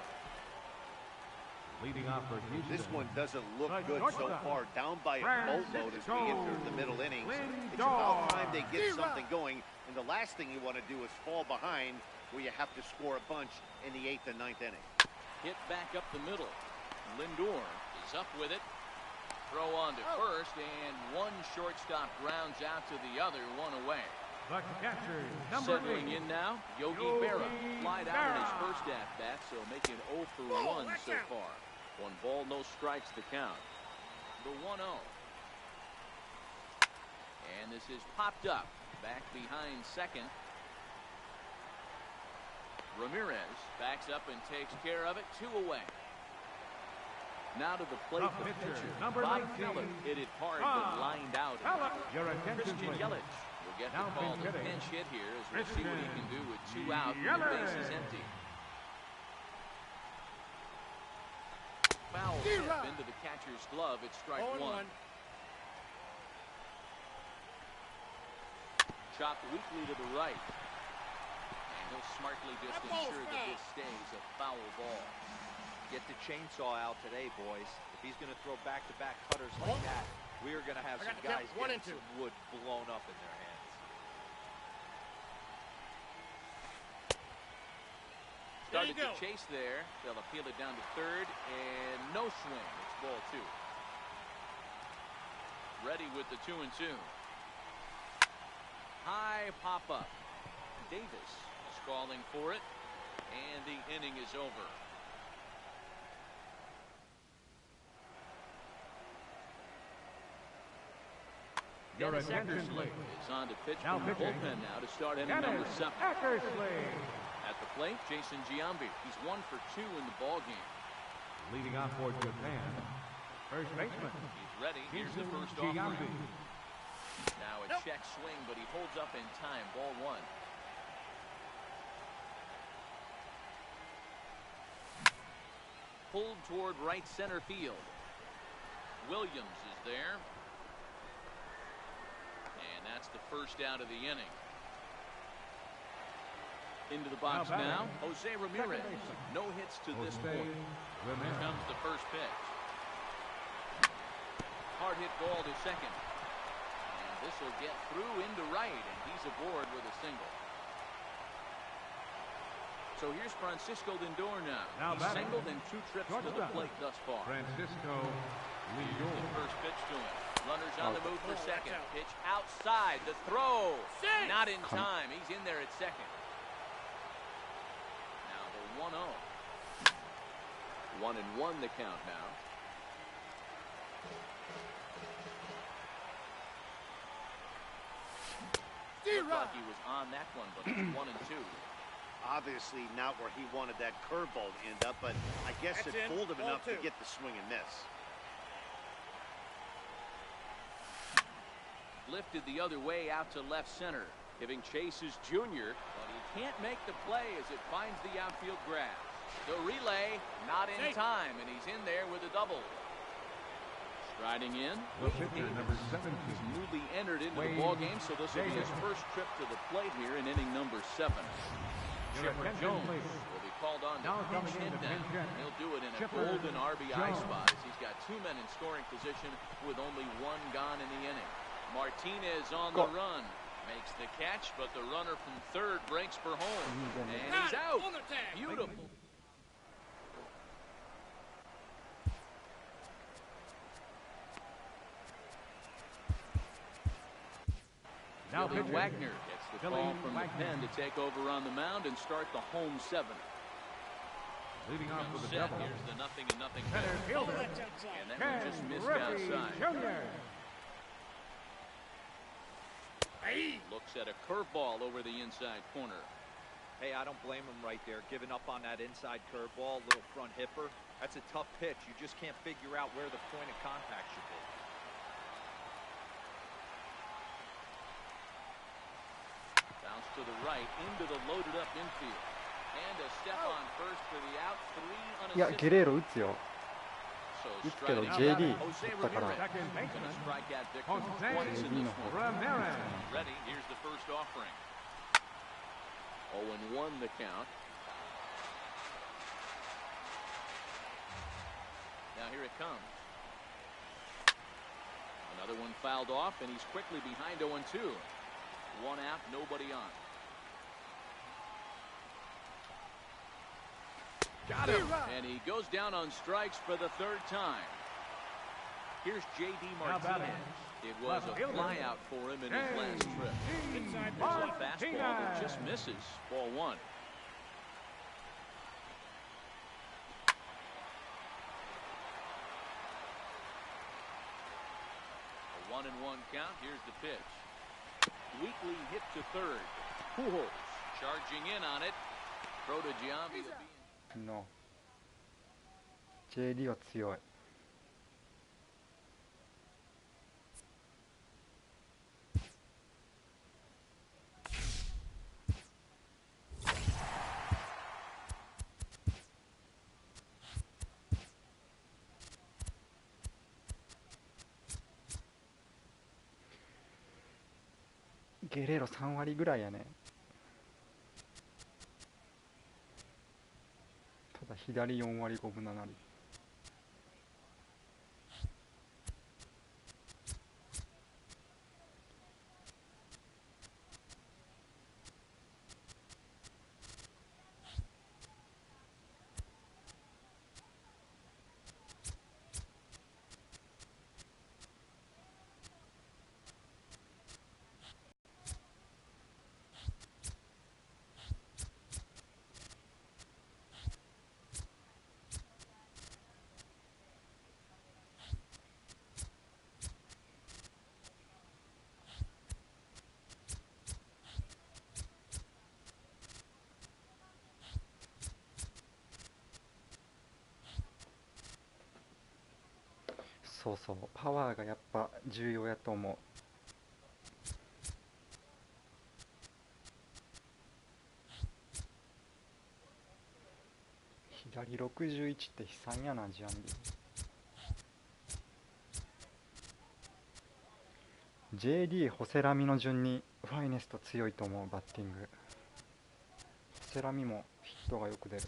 Leading off for Houston. This one doesn't look The good so shortstop, far. Down by a boatload as we enter the middle innings. It's about time they get something going. And the last thing you want to do is fall behind where you have to score a bunch in the 8th and 9th inning. Hit back up the middle. Lindor is up with it. Throw on to first, and one shortstop grounds out to the other, one away. The catcher, number Settling 8. in now, Yogi Yogi Berra. Flied out in his Berra. first at-bat, so making 0 for 1 so far. 1 ball, no strikes to count. The 1-0. And this is popped up. Back behind second. Ramirez backs up and takes care of it. 2 away. Now to the plate, The the pitcher, pitcher. number Bob 19. Keller hit it hard, Bob but lined out. Keller. Your attention, Christian please. Yelich will get Now the call to pinch hitting. pinch hit here as we'll see what he can do with 2 out and the Yelich. base is empty. Foul tip into the catcher's glove. It's strike 1. Chopped weakly to the right. And he'll smartly just ensure that this stays a foul ball. Get the chainsaw out today, boys. If he's going to throw back-to-back cutters like that, we are going to have some guys getting some wood blown up in their hands. Started to chase there. They'll appeal it down to third, and no swing. It's ball 2. Ready with the 2-2. High pop-up. Davis is calling for it, and the inning is over. Your Dennis attention, Eckersley please. is on to pitch Now from the pitching. bullpen now to start inning Dennis number 7. Eckersley. At the plate, Jason Giambi. He's 1 for 2 in the ballgame. Leading off for Japan. First baseman. He's ready. Here's the Jason first offering. Giambi. Now a check swing, but he holds up in time. Ball 1. Pulled toward right center field. Williams is there. And that's the first out of the inning. Into the box Now now, batting. Jose Ramirez. Second baseman. No hits to this Jose point. Here Ramirez. comes the first pitch. Hard hit ball to second. And this will get through into right, and he's aboard with a single. So here's Francisco Lindor now. Now He's batting. singled in 2 trips to the Shortstop. plate thus far. Francisco Here's the Lindor. first pitch to him. Runners on the move for second. Pitch outside. The throw. Not in time. He's in there at second. Now the 1-0. 1-1 the count now. Looked like he was on that one, but it's 1-2. Obviously not where he wanted that curveball to end up, but I guess it fooled him enough to get the swing and miss. Lifted the other way out to left center. Giving chase is Junior, but he can't make the play as it finds the outfield grass. The relay, not in time, and he's in there with a double. Striding in, The pitcher, number 17. he's newly entered into the Wade ballgame, so this will be his Davis. first trip to the plate here in inning number 7. Your Chipper attention, Jones please. will be called on to Now pinch coming in hit to down. pinch hit. He'll do it in a Chipper golden RBI Jones. spot as he's got 2 men in scoring position with only 1 gone in the inning. Martinez on the run. Makes the catch, but the runner from third breaks for home. And he's out. Beautiful. Now Billy pitching. Wagner gets the Billy call from Wagner. the pen to take over on the mound and start the home 7. Leading off with a Set. double. Here's the 0-0 Center pitch. fielder. And that Ken one just missed Griffey outside. Jr. Looks at a curveball over the inside corner. Hey, I don't blame him right there, giving up on that inside curveball, little front hipper. That's a tough pitch. You just can't figure out where the point of contact should be. Bounce to the right, into the loaded up infield. And a step on first for the out, 3 いや、ゲ unassisted. レーロ打つよ。So 打つけど striking out. JD 取 Jose ったから Ramirez Second gonna baseman. strike at Victor Home twice in JD this の方 one. Ramirez. Ready, here's the first offering. 0-1 the count. Now here it comes. Another one fouled off, and he's quickly behind 0-2. One out, nobody on. Got him. And he goes down on strikes for the third time. Here's J.D. How about Martinez. It was a Left fielder. flyout for him in his last trip. There's a fastball that just misses. Ball one. A 1-1 count. Here's the pitch. Weakly hit to third. Pujols charging in on it. Throw to Giambi. の JD は強い。ゲレーロ3割ぐらいやね。ただ左4割5分7厘。そうそう、パワーがやっぱ重要やと思う。左61って悲惨やな、ジャンビ。JD ホセラミの順にファイネスト強いと思う。バッティングホセラミもヒットがよく出る。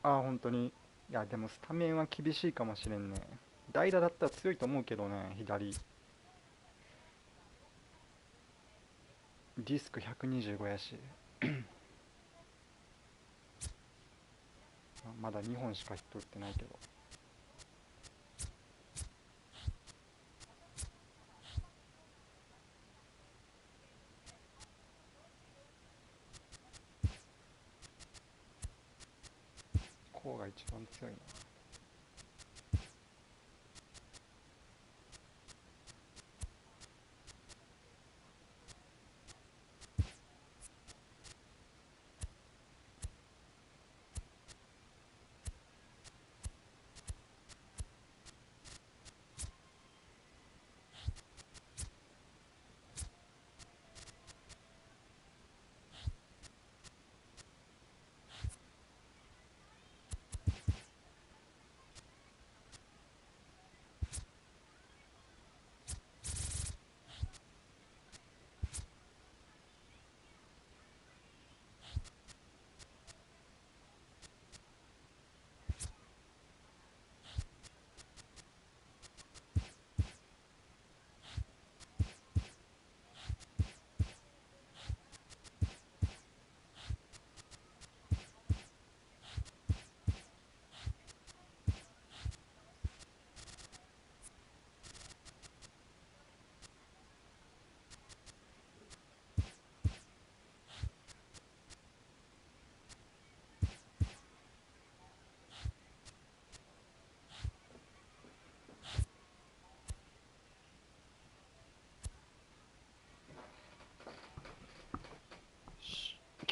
ああ、本当に。いや、でもスタメンは厳しいかもしれんね。代打だったら強いと思うけどね、左。ディスク125やし。まだ2本しかヒット打ってないけど。こうが一番強いな。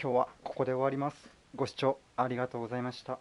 今日はここで終わります。ご視聴ありがとうございました。